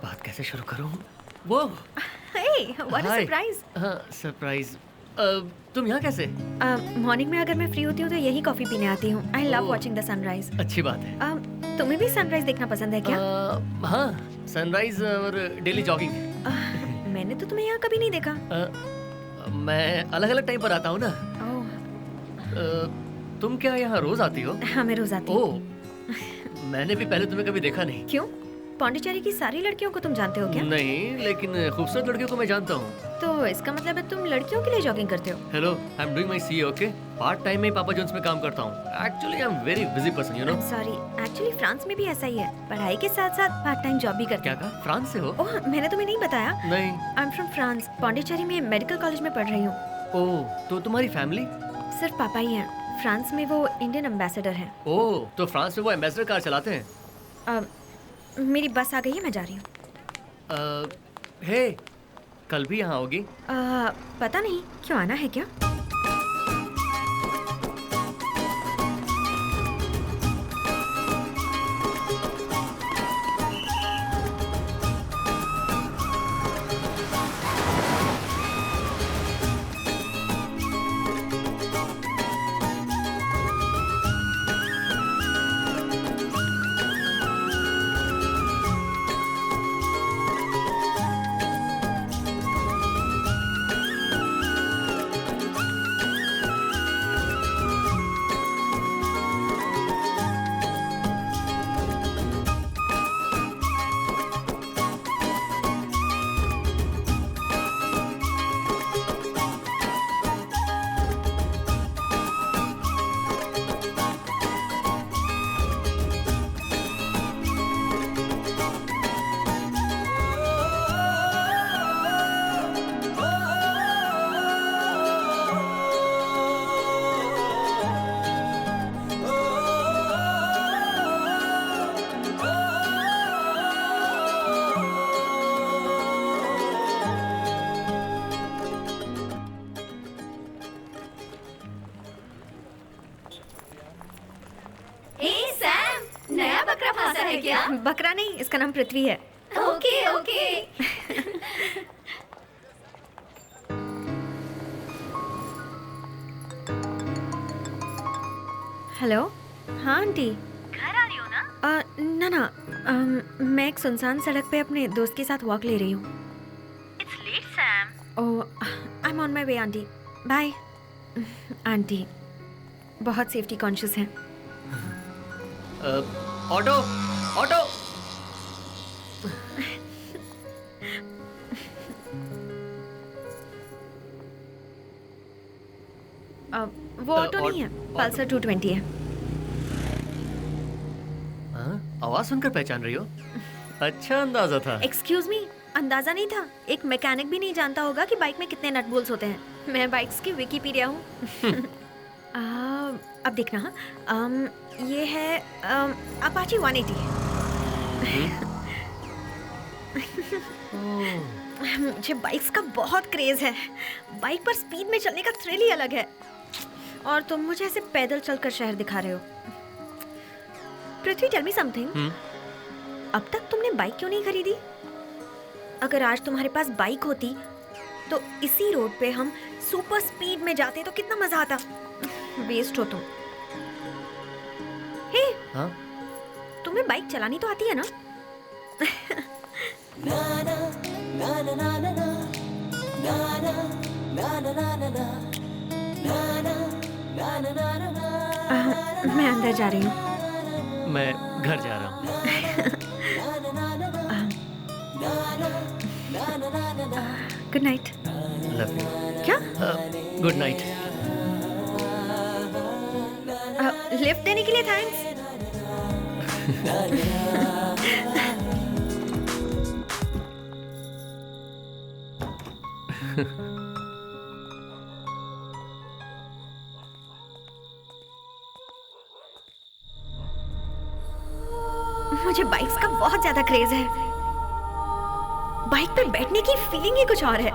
बात कैसे शुरू करूं? वो Hey, what a hi. surprise! हाँ, सरप्राइज। तुम यहाँ कैसे? मॉर्निंग में अगर मैं फ्री होती हूँ तो यही कॉफी पीने आती हूँ। I love oh. Watching the sunrise. अच्छी बात है। तुम्हें भी सनराइज देखना पसंद है क्या? हाँ, सनराइज और डेली जॉगिंग। मैंने तो तुम्हें यहाँ कभी नहीं देखा। मैं अलग अलग टाइम पर आता हूँ ना। ओह, तुम क्या यहाँ रोज आती हो? हाँ मैं रोज आती हूँ। ओह, मैंने भी पहले तुम्हें कभी देखा नहीं। क्यों? पौंडीचेरी की सारी लड़कियों को तुम जानते हो क्या? नहीं, लेकिन खूबसूरत लड़कियों को मैं जानता हूँ। तो इसका मतलब है तुम लड़कियों के लिए जॉगिंग करते हो? Hello, I am doing my CA, okay? Part time में पापा जोन्स में काम करता हूँ। Actually I am very busy person, you know. Sorry, actually France में भी ऐसा ही है। पढ़ाई के साथ साथ पार्ट टाइम जॉब भी करते क्या कहा? फ्रांस से हो? ओह, मैंने तुम्हें नहीं बताया। नहीं। I am from France. Pondicherry में मेडिकल कॉलेज में पढ़ रही हूँ। ओह, तो तुम्हारी फैमिली? सिर्फ पापा ही हैं। फ्रांस में वो इंडियन एम्बेसडर हैं। ओह, तो फ्रांस में वो एम्बेसडर कार चलाते हैं? मेरी बस आ गई है, मैं जा रही हूँ। हे, कल भी यहाँ होगी? पता नहीं, क्यों आना है क्या? क्या? बकरा नहीं, इसका नाम पृथ्वी है। Okay okay. हेलो, हाँ आंटी। घर आ रही हो ना? ना मैं एक सुनसान सड़क पे अपने दोस्त के साथ वॉक ले रही हूँ। It's late Sam. Oh, I am on my way aunty. Bye. Aunty बहुत सेफ्टी कॉन्शियस हैं। Auto auto. वो ऑटो नहीं है, पल्सर 220 है। आवाज सुनकर पहचान रही हो? अच्छा अंदाजा था। एक्सक्यूज मी, अंदाजा नहीं था। एक मैकेनिक भी नहीं जानता होगा कि बाइक में कितने नट बोल्ट्स होते हैं। मैं बाइक्स की विकीपीडिया हूँ। अब देखना, ये है अपाची 180। मुझे बाइक्स का बहुत क्रेज है। बाइक पर स्पीड में चलने का थ्रिल ही अलग है। और तुम मुझे ऐसे पैदल चलकर शहर दिखा रहे हो। पृथ्वी, टेल मी समथिंग। अब तक तुमने बाइक क्यों नहीं खरीदी? अगर आज तुम्हारे पास बाइक होती तो इसी रोड पे हम सुपर स्पीड में जाते तो कितना मजा आता। वेस्ट हो तुम। हे, हाँ? तुम्हें बाइक चलानी तो आती है ना? मैं अंदर जा रही हूँ। मैं घर जा रहा हूँ। Good night. Love you. क्या? Good night. लिफ्ट देने के लिए थैंक्स। मुझे बाइक्स का बहुत ज्यादा क्रेज है। बाइक पर बैठने की फीलिंग ही कुछ और है।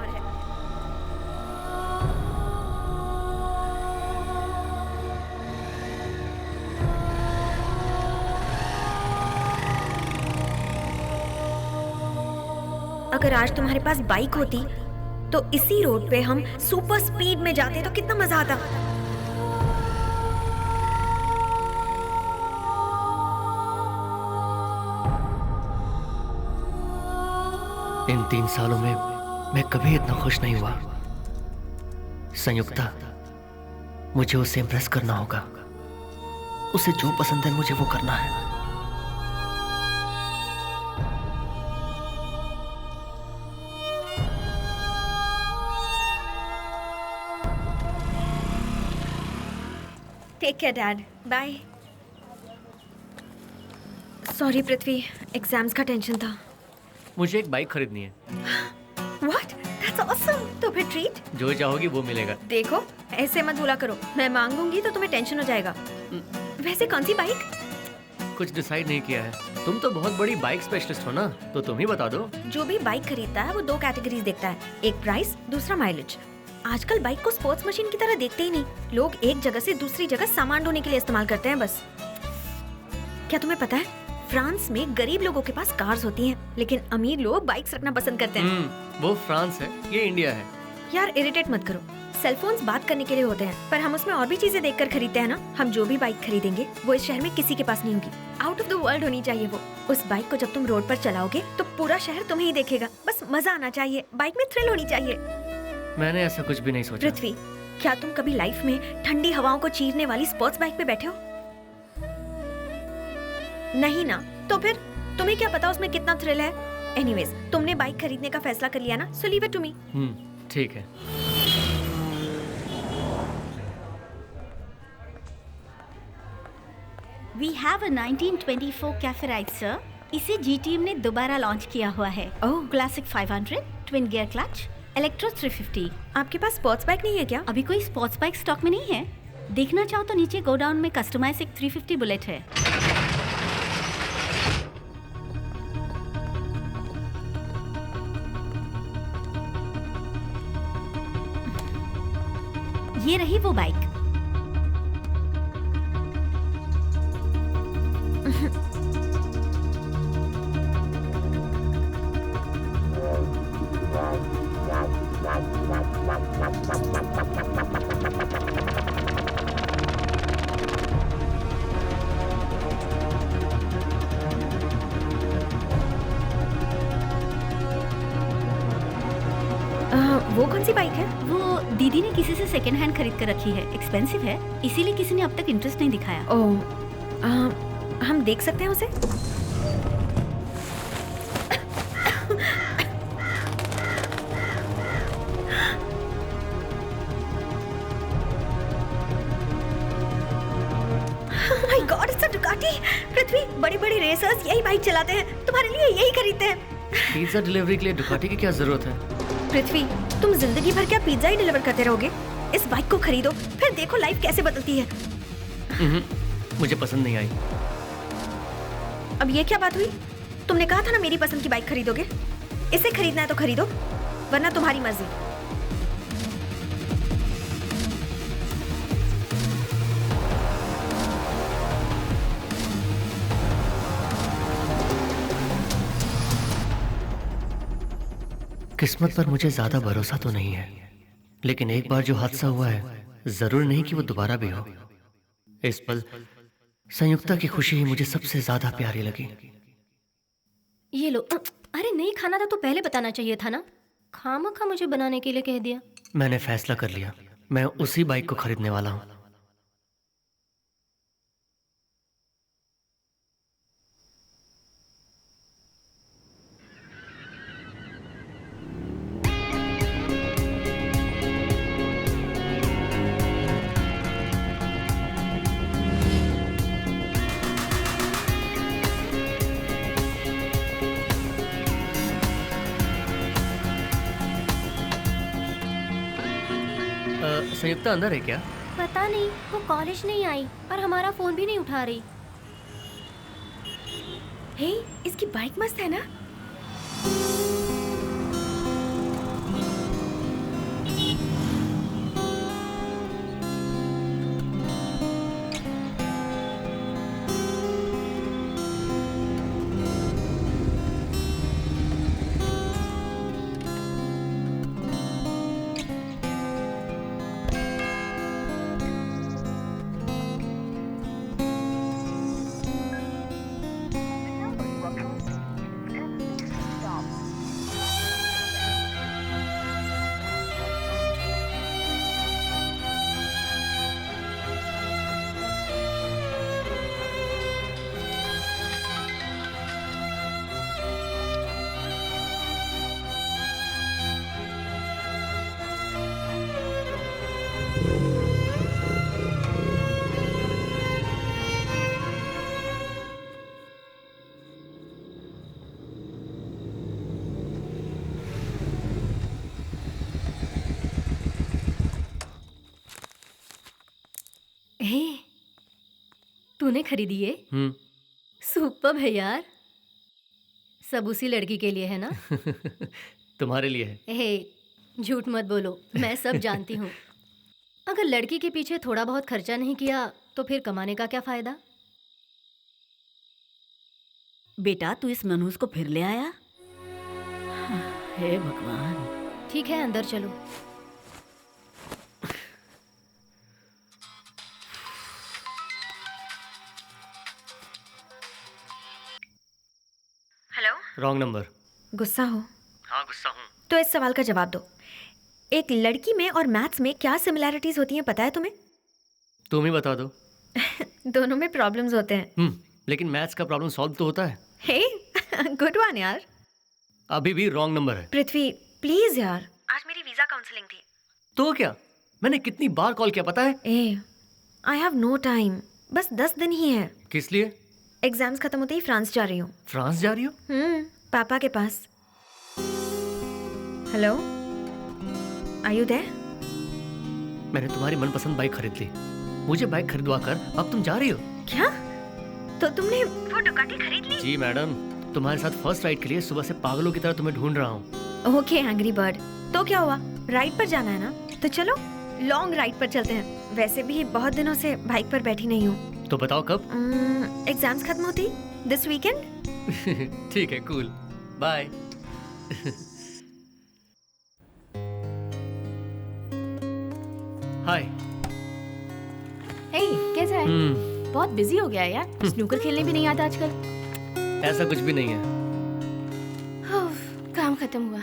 अगर आज तुम्हारे पास बाइक होती तो इसी रोड पे हम सुपर स्पीड में जाते तो कितना मजा आता। इन 3 सालों में मैं कभी इतना खुश नहीं हुआ। संयुक्ता, मुझे उसे इम्प्रेस करना होगा। उसे जो पसंद है मुझे वो करना है। Take care dad, bye. Sorry Prithvi, exams का टेंशन था। मुझे एक बाइक खरीदनी है। What? That's awesome! तो फिर ट्रीट? जो चाहोगी वो मिलेगा। देखो, ऐसे मत बोला करो। मैं मांगूंगी तो तुम्हें टेंशन हो जाएगा। वैसे कौन सी बाइक? कुछ डिसाइड नहीं किया है। तुम तो बहुत बड़ी बाइक स्पेशलिस्ट हो ना, तो तुम ही बता दो। जो भी बाइक खरीदता है वो 2 कैटेगरीज देखता है, एक प्राइस, दूसरा माइलेज। आजकल बाइक को स्पोर्ट्स मशीन की तरह देखते ही नहीं। लोग एक जगह से दूसरी जगह सामान ढोने के लिए इस्तेमाल करते हैं बस। क्या तुम्हें पता है, फ्रांस में गरीब लोगों के पास कार्स होती हैं, लेकिन अमीर लोग बाइक्स रखना पसंद करते हैं। वो फ्रांस है, ये इंडिया है। यार इरिटेट मत करो। सेलफोन्स बात करने के लिए होते हैं, पर हम उसमें और भी चीजें देखकर खरीदते हैं ना। हम जो भी बाइक खरीदेंगे वो इस शहर में किसी के पास नहीं होगी। आउट ऑफ द वर्ल्ड होनी चाहिए वो। उस बाइक को जब तुम रोड पर चलाओगे तो पूरा शहर तुम्हें ही देखेगा। बस मजा आना चाहिए, बाइक में थ्रिल होनी चाहिए। मैंने ऐसा कुछ भी नहीं सोचा। पृथ्वी, क्या तुम कभी लाइफ में ठंडी हवाओं को चीरने वाली स्पोर्ट्स बाइक पे बैठे हो? नहीं ना, तो फिर तुम्हें क्या पता उसमें कितना थ्रिल है। एनीवेज, तुमने बाइक खरीदने का फैसला कर लिया ना, so leave it to me. ठीक है। We have a 1924 cafe ride sir. इसे जीटीएम ने दोबारा लॉन्च किया हुआ है। Oh, classic 500, twin gear clutch, electro 350। आपके पास स्पोर्ट्स बाइक नहीं है क्या? अभी कोई स्पोर्ट्स बाइक स्टॉक में नहीं है। देखना चाहो तो नीचे गोडाउन में कस्टमाइज एक 350 बुलेट है। ये रही वो बाइक। वो कौन सी बाइक है? वो दीदी ने किसी से सेकंड हैंड खरीद कर रखी है। एक्सपेंसिव है, इसीलिए किसी ने अब तक इंटरेस्ट नहीं दिखाया। ओह, हम देख सकते हैं उसे? My god, it's a Ducati. Prithvi, बड़े-बड़े रेसर्स यही बाइक चलाते हैं, तुम्हारे लिए यही खरीदते हैं। पिज्जा डिलीवरी के लिए डुकाटी की क्या जरूरत है? पृथ्वी, तुम जिंदगी भर क्या पिज्जा ही डिलीवर करते रहोगे? इस बाइक को खरीदो, फिर देखो लाइफ कैसे बदलती है। मुझे पसंद नहीं आई। अब ये क्या बात हुई? तुमने कहा था ना मेरी पसंद की बाइक खरीदोगे। इसे खरीदना है तो खरीदो, वरना तुम्हारी मर्जी। किस्मत पर मुझे ज्यादा भरोसा तो नहीं है, लेकिन एक बार जो हादसा हुआ है, जरूर नहीं कि वो दोबारा भी हो। इस पल संयुक्ता की खुशी ही मुझे सबसे ज्यादा प्यारी लगी। ये लो। अरे नहीं खाना था तो पहले बताना चाहिए था ना। खामखा मुझे बनाने के लिए कह दिया। मैंने फैसला कर लिया, मैं उसी बाइक को खरीदने वाला हूँ। संयुक्ता अंदर है क्या? पता नहीं, वो कॉलेज नहीं आई और हमारा फोन भी नहीं उठा रही। हे, इसकी बाइक मस्त है ना? हे, तूने खरीदी ये? सुपर्ब है यार। सब उसी लड़की के लिए है ना? तुम्हारे लिए है। हे, झूठ मत बोलो, मैं सब जानती हूँ। अगर लड़की के पीछे थोड़ा बहुत खर्चा नहीं किया तो फिर कमाने का क्या फायदा? बेटा तू इस मनहूस को फिर ले आया? हे भगवान। ठीक है, अंदर चलो। हेलो? Wrong number. गुस्सा हो? हाँ, गुस्सा हूँ। तो इस सवाल का जवाब दो। एक लड़की में और मैथ्स में क्या सिमिलैरिटीज होती हैं पता है तुम्हें? तुम ही बता दो। दोनों में प्रॉब्लम्स होते हैं। लेकिन मैथ्स का प्रॉब्लम सॉल्व तो होता है। हे, गुड वन यार। अभी भी रॉन्ग नंबर है। पृथ्वी प्लीज यार, आज मेरी वीजा काउंसलिंग थी। तो क्या, मैंने कितनी बार कॉल किया पता है? आई हैव नो टाइम, बस 10 दिन ही है। किस लिए? एग्जाम्स खत्म होते ही फ्रांस जा रही हूँ। फ्रांस जा रही हो? पापा के पास। Hello, are you there? मैंने तुम्हारी मनपसंद बाइक खरीद ली। मुझे बाइक खरीदवा कर अब तुम जा रही हो? क्या? तो तुमने वो डुकाटी खरीद ली? जी मैडम, तुम्हारे साथ फर्स्ट राइड के लिए सुबह से पागलों की तरह तुम्हें ढूंढ रहा हूँ। ओके एंग्री बर्ड, तो क्या हुआ? राइड पर जाना है ना, तो चलो लॉन्ग राइड पर चलते हैं। वैसे भी बहुत दिनों से बाइक पर बैठी नहीं हूँ। तो बताओ कब? एग्जाम्स खत्म होती दिस वीकेंड। ठीक है, कूल, बाय। हाय। हे, कैसा है? बहुत बिजी हो गया है यार। स्नूकर खेलने भी नहीं आता आजकल। ऐसा कुछ भी नहीं है। काम खत्म हुआ,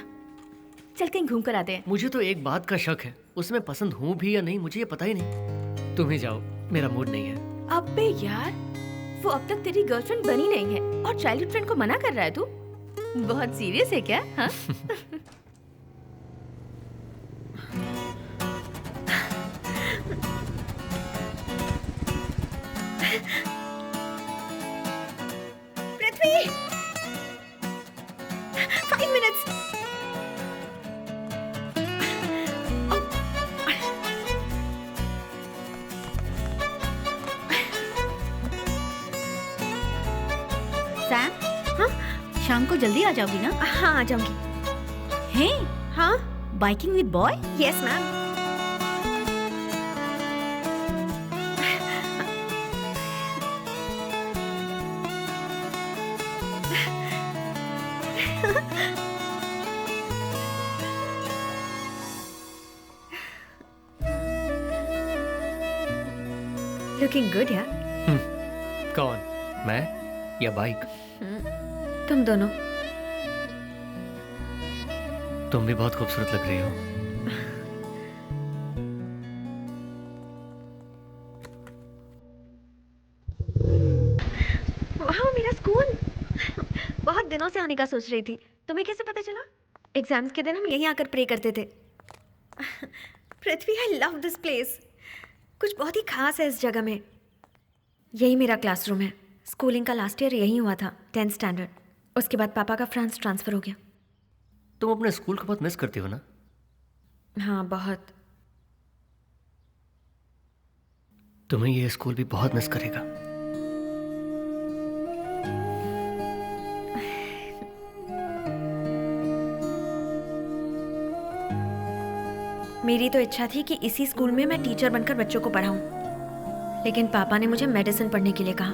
चल कहीं घूम कर आते हैं। मुझे तो एक बात का शक है, उसमें पसंद हूँ भी या नहीं मुझे ये पता ही नहीं। तुम ही जाओ, मेरा मूड नहीं है। अबे यार, वो अब तक तेरी गर्लफ्रेंड बनी नहीं है और चाइल्डहुड फ्रेंड को मना कर रहा है तू? बहुत सीरियस है क्या? हाँ? पृथ्वी, 5 minutes। सैम, हाँ? शाम को जल्दी आ जाओगी ना? हाँ, आ जाऊंगी। हे, हाँ, biking with boy? Yes ma'am. Looking good यार। कौन, मैं या बाइक? तुम दोनों। तुम भी बहुत खूबसूरत लग रही हो। वाह, मेरा स्कूल। बहुत दिनों से आने का सोच रही थी। तुम्हें कैसे पता चला? एग्जाम्स के दिन हम यहीं आकर प्रे करते थे। पृथ्वी, आई लव दिस प्लेस। कुछ बहुत ही खास है इस जगह में। यही मेरा क्लासरूम है। स्कूलिंग का लास्ट ईयर यहीं हुआ था, 10th स्टैंडर्ड। उसके बाद पापा का फ्रांस ट्रांसफ़र हो गया। तुम अपने स्कूल को बहुत मिस करती हो ना? हाँ, बहुत। तुम्हें ये स्कूल भी बहुत मिस करेगा। मेरी तो इच्छा थी कि इसी स्कूल में मैं टीचर बनकर बच्चों को पढ़ाऊं, लेकिन पापा ने मुझे मेडिसिन पढ़ने के लिए कहा।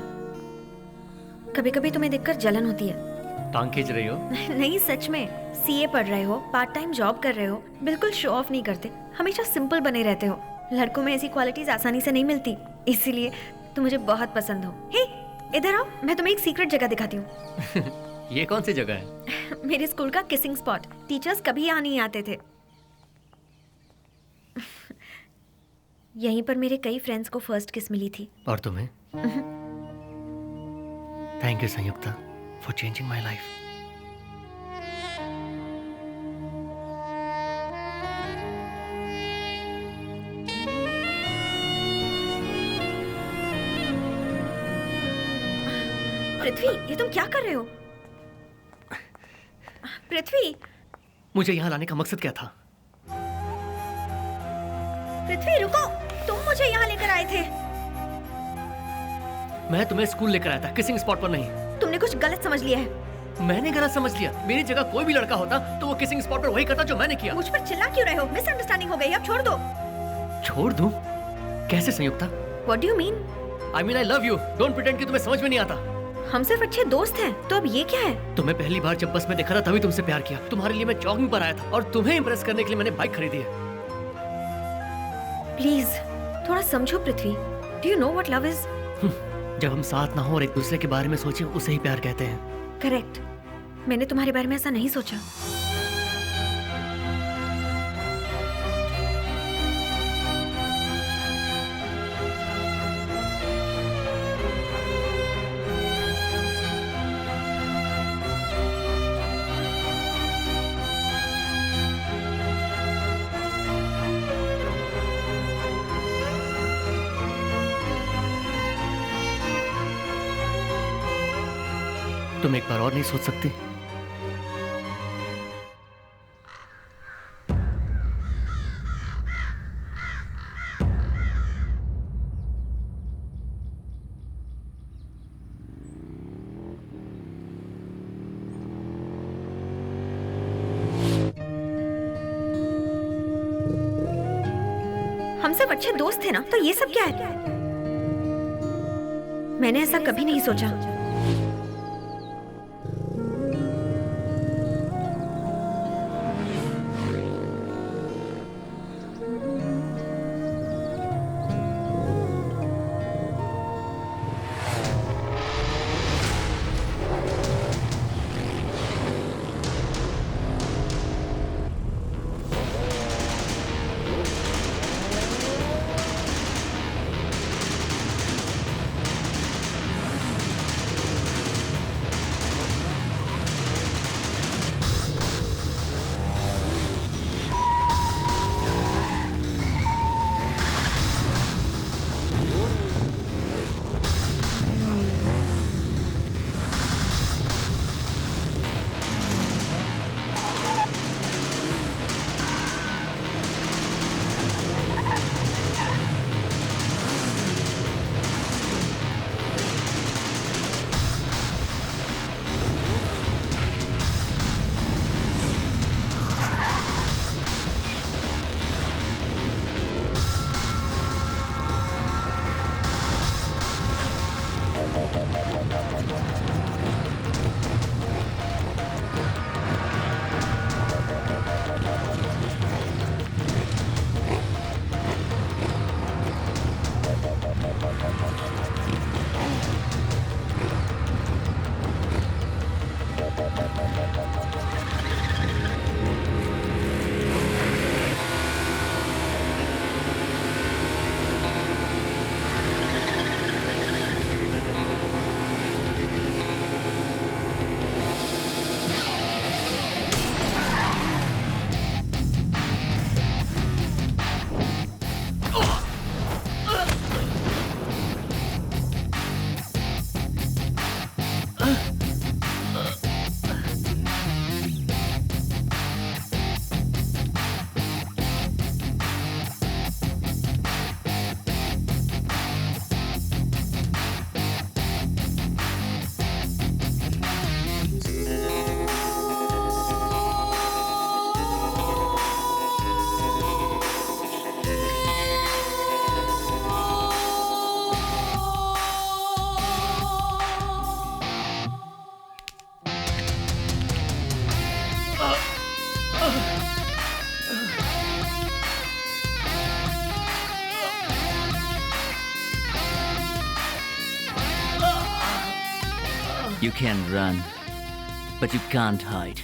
कभी कभी तुम्हें देखकर जलन होती है। टांग खींच रही हो? नहीं, सच में। सीए पढ़ रहे हो, पार्ट टाइम जॉब कर रहे हो, बिल्कुल शो ऑफ नहीं करते, हमेशा सिंपल बने रहते हो। लड़कों में ऐसी क्वालिटीज आसानी से नहीं मिलती, इसीलिए तुम मुझे बहुत पसंद हो। हे, इधर आओ, मैं तुम्हें एक सीक्रेट जगह दिखाती हूँ। ये कौन सी जगह है? मेरे स्कूल का किसिंग स्पॉट। टीचर्स कभी यहाँ नहीं आते थे। यहीं पर मेरे कई फ्रेंड्स को फर्स्ट किस मिली थी। और तुम्हें? Thank you Sanyukta for changing my life. Prithvi, ये तुम क्या कर रहे हो? पृथ्वी, मुझे यहाँ लाने का मकसद क्या था? पृथ्वी रुको, तुम मुझे यहाँ लेकर आए थे। मैं तुम्हें स्कूल लेकर आया था, किसिंग स्पॉट पर नहीं। तुमने कुछ गलत समझ लिया है। मैंने गलत समझ लिया? मेरी जगह कोई भी लड़का होता तो वो किसिंग स्पॉट पर वही करता जो मैंने किया। मुझ पर चिल्ला क्यों रहे हो? मिसअंडरस्टैंडिंग हो गई, अब छोड़ दो। छोड़ दूं? कैसे संयुक्ता? What do you mean? I mean I love you. Don't pretend कि तुम्हें समझ में नहीं आता। हम सिर्फ अच्छे दोस्त हैं, तो अब ये क्या है? तुम्हें पहली बार जब बस में देखा था तभी तुमसे प्यार किया। तुम्हारे लिए मैं जॉगिंग पर आया था और तुम्हें इम्प्रेस करने के लिए मैंने बाइक खरीदी है। प्लीज थोड़ा समझो पृथ्वी। Do you know what love is? जब हम साथ ना हो और एक दूसरे के बारे में सोचें उसे ही प्यार कहते हैं। करेक्ट, मैंने तुम्हारे बारे में ऐसा नहीं सोचा। तुम एक बार और नहीं सोच सकती? हम सब अच्छे दोस्त थे ना, तो ये सब क्या है? मैंने ऐसा कभी नहीं सोचा। You can run, but you can't hide.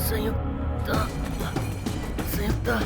Samyukta, Samyukta.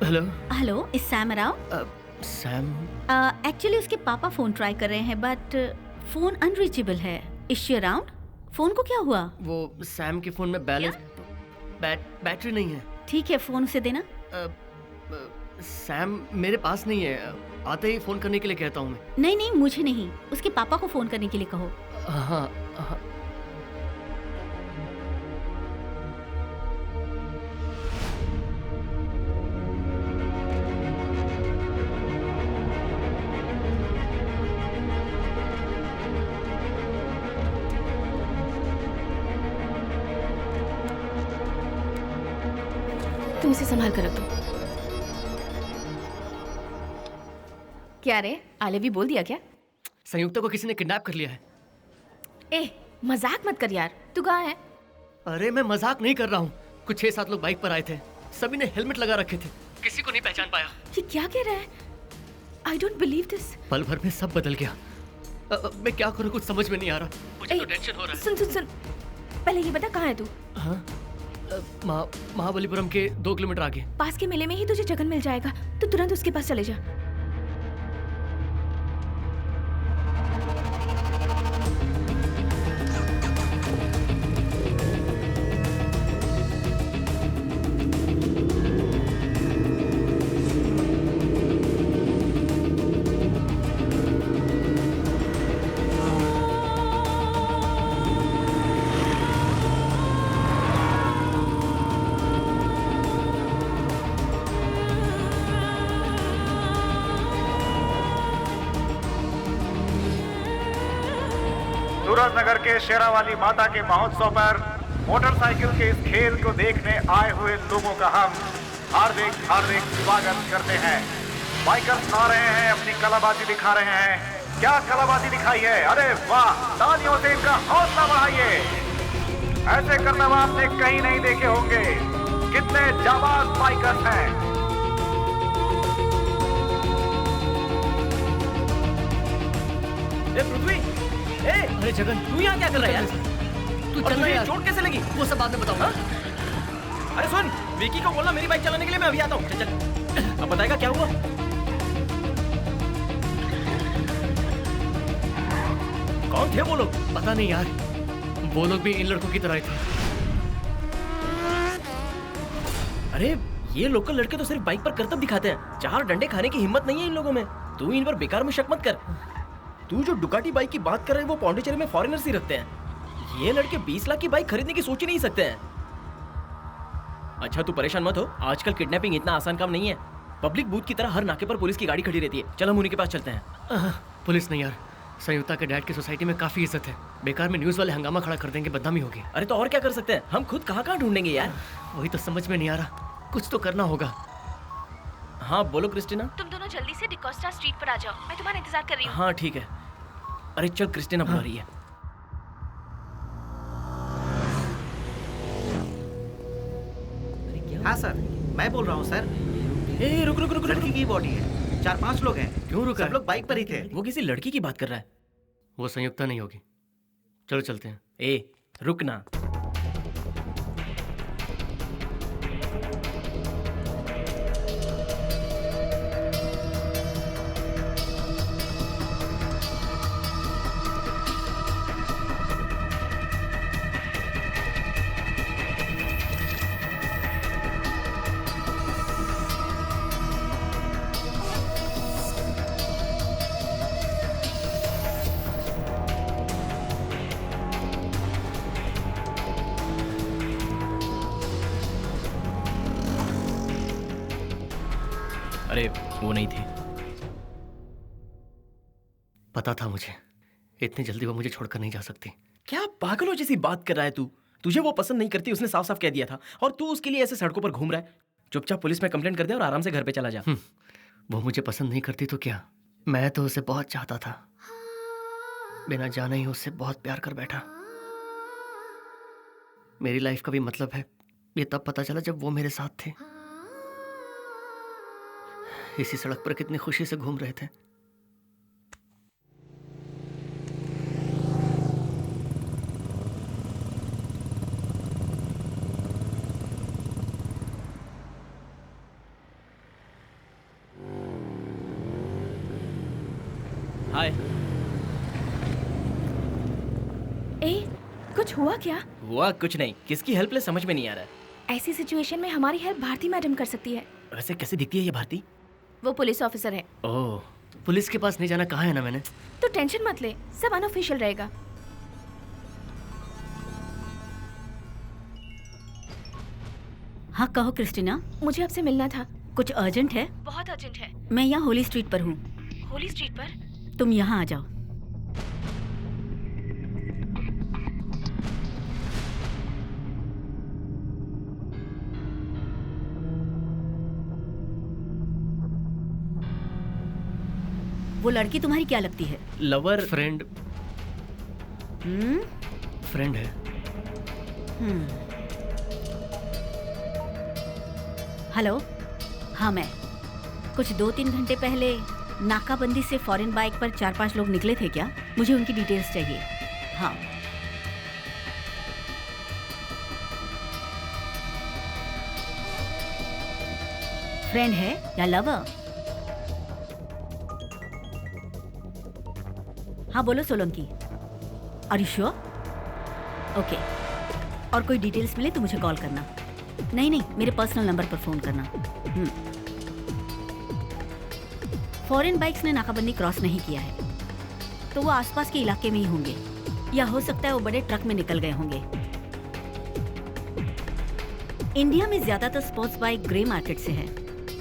Hello hello, is Sam around? Sam? Actually उसके पापा फोन ट्राई कर रहे हैं बट फोन अनरीचेबल है। Is she around? फोन को क्या हुआ? वो सैम के फोन में बैलेंस बैटरी नहीं है। ठीक है, फोन उसे देना। सैम मेरे पास नहीं है, आते ही फोन करने के लिए कहता हूँ मैं। नहीं नहीं, मुझे नहीं, उसके पापा को फोन करने के लिए कहो। हाँ हाँ। तुम इसे संभाल कर रख दो। क्या रे, आले भी बोल दिया क्या? संयुक्ता को किसी ने किडनैप कर लिया है। ए, मजाक मत कर यार, तू कहाँ है? अरे मैं मजाक नहीं कर रहा हूँ। कुछ 6-7 लोग बाइक पर आए थे, सभी ने हेलमेट लगा रखे थे, किसी को नहीं पहचान पाया। ये क्या कह रहा है? I don't believe this. पल भर में सब बदल गया। मैं क्या करूँ, कुछ समझ में नहीं आ रहा। मुझे तो टेंशन हो रहा है। सुन सुन सुन, पहले ये बता कहाँ है तू? हाँ? महाबलीपुरम के 2 किलोमीटर आगे। पास के मेले में ही तुझे जगन मिल जाएगा, तो तुरंत उसके पास चले जा। सूरजनगर के शेरावाली माता के महोत्सव पर मोटरसाइकिल के इस खेल को देखने आए हुए लोगों का हम हार्दिक हार्दिक स्वागत करते हैं। बाइकर्स आ रहे हैं, अपनी कलाबाजी दिखा रहे हैं। क्या कलाबाजी दिखाई है? अरे वाह, तालियों से इनका हौसला बढ़ाइए। ऐसे करतब आपने कहीं नहीं देखे होंगे। कितने जाबाज बाइकर्स हैं। पृथ्वी, अरे जगन, तू यहाँ क्या कर रहा है यार? तू चलना यार। चोट कैसे लगी? वो सब बाद में बताऊंगा। अरे सुन, विकी को बोलना मेरी बाइक चलाने के लिए, मैं अभी आता हूँ। चल चल, अब बताएगा क्या हुआ? कौन थे वो लोग? पता नहीं यार, वो लोग भी इन लड़कों की तरह थे। अरे ये लोकल लड़के तो सिर्फ बाइक पर करतब दिखाते हैं, 4 डंडे खाने की हिम्मत नहीं है इन लोगों में। तू इन पर बेकार में शक मत कर। तू जो डुकाटी बाइक की बात कर रहे हैं वो पौंडीचेरी में फॉरेनर्स ही रखते हैं। ये लड़के 20 लाख की बाइक खरीदने की सोच ही नहीं सकते हैं। अच्छा तू परेशान मत हो, आजकल किडनैपिंग इतना आसान काम नहीं है। पब्लिक बूथ की तरह हर नाके पर पुलिस की गाड़ी खड़ी रहती है। चल हम उन्हीं के पास चलते हैं। पुलिस नहीं यार, संयुक्ता के डैड की सोसाइटी में काफी इज्जत है। बेकार में न्यूज वाले हंगामा खड़ा कर देंगे, बदनामी होगी। अरे तो और क्या कर सकते हैं, हम खुद कहाँ कहाँ ढूंढेंगे यार। वही तो समझ में नहीं आ रहा, कुछ तो करना होगा। हाँ बोलो क्रिस्टीना। तुम दोनों जल्दी से डिकोस्टा स्ट्रीट पर आ जाओ, मैं तुम्हारा इंतजार कर रही हूँ। हाँ ठीक है। अरे चल, क्रिस्टीना बुला रही है। हाँ सर, मैं बोल रहा हूँ सर। ए रुक रुक रुक रुक लड़की की बॉडी है, 4-5 लोग हैं। क्यों रुका सब है? लोग बाइक पर ही थे। वो किसी लड़की की बात कर रहा है। वो संयुक्ता नहीं होगी। चलो चलते हैं। ए रुक ना। अरे वो नहीं थी। पता था मुझे, इतनी जल्दी वो मुझे छोड़कर नहीं जा सकती। क्या पागलों जैसी बात कर रहा है तू? तुझे वो पसंद नहीं करती, उसने साफ साफ कह दिया था, और तू उसके लिए ऐसे सड़कों पर घूम रहा है। चुपचाप पुलिस में कंप्लेंट कर दे और आराम से घर पे चला जा। वो मुझे पसंद नहीं करती तो क्या, मैं तो उसे बहुत चाहता था। बिना जाने ही उससे बहुत प्यार कर बैठा। मेरी लाइफ का भी मतलब है ये तब पता चला जब वो मेरे साथ थे। इसी सड़क पर कितनी खुशी से घूम रहे थे। हाय। ए, कुछ हुआ क्या? हुआ कुछ नहीं। किसकी हेल्प ले समझ में नहीं आ रहा है। ऐसी सिचुएशन में हमारी हेल्प भारती मैडम कर सकती है। वैसे कैसे दिखती है ये भारती? वो पुलिस ऑफिसर है। ओह, पुलिस के पास नहीं जाना कहा है ना मैंने। तो टेंशन मत ले, सब अनऑफिशियल रहेगा। हाँ कहो क्रिस्टीना। मुझे आपसे मिलना था। कुछ अर्जेंट है? बहुत अर्जेंट है। मैं यहाँ होली स्ट्रीट पर हूँ। होली स्ट्रीट पर? तुम यहाँ आ जाओ। वो लड़की तुम्हारी क्या लगती है? लवर? फ्रेंड। फ्रेंड है। हेलो, हाँ मैं। कुछ 2-3 घंटे पहले नाकाबंदी से फॉरेन बाइक पर 4-5 लोग निकले थे क्या? मुझे उनकी डिटेल्स चाहिए। हाँ। फ्रेंड है या लवर? हाँ बोलो Solanki. Are you sure? Okay. और कोई डिटेल्स मिले तो मुझे कॉल करना। नहीं, मेरे पर्सनल नंबर पर फोन करना। फॉरेन बाइक्स ने नाकाबंदी क्रॉस नहीं किया है, तो वो आसपास के इलाके में ही होंगे, या हो सकता है वो बड़े ट्रक में निकल गए होंगे। इंडिया में ज्यादातर स्पोर्ट्स बाइक ग्रे मार्केट से है,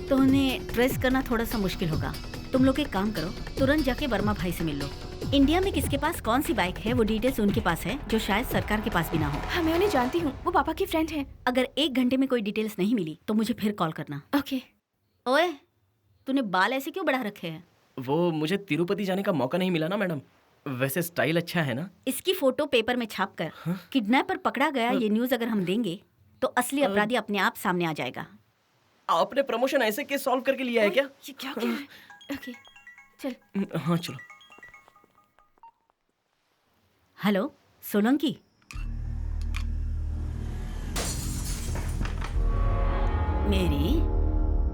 तो उन्हें ट्रेस करना थोड़ा सा मुश्किल होगा। तुम लोग एक काम करो, तुरंत जाके वर्मा भाई से मिल लो। इंडिया में किसके पास कौन सी बाइक है वो डिटेल्स उनके पास है, जो शायद सरकार के पास भी ना हो। हाँ मैं उन्हें जानती हूँ, वो पापा की फ्रेंड है। अगर 1 घंटे में कोई डिटेल्स नहीं मिली तो मुझे फिर कॉल करना। ओके। ओए, तूने बाल ऐसे क्यों बढ़ा रखे हैं? वो मुझे तिरुपति जाने का मौका नहीं मिला ना मैडम। वैसे स्टाइल अच्छा है ना? इसकी फोटो पेपर में छाप कर किडनैपर पकड़ा गया ये न्यूज अगर हम देंगे तो असली अपराधी अपने आप सामने आ जाएगा। आपने प्रमोशन ऐसे केस सॉल्व करके लिया है क्या? ये क्या किया है? ओके चल। हाँ चलो। हेलो सोलंकी। मेरी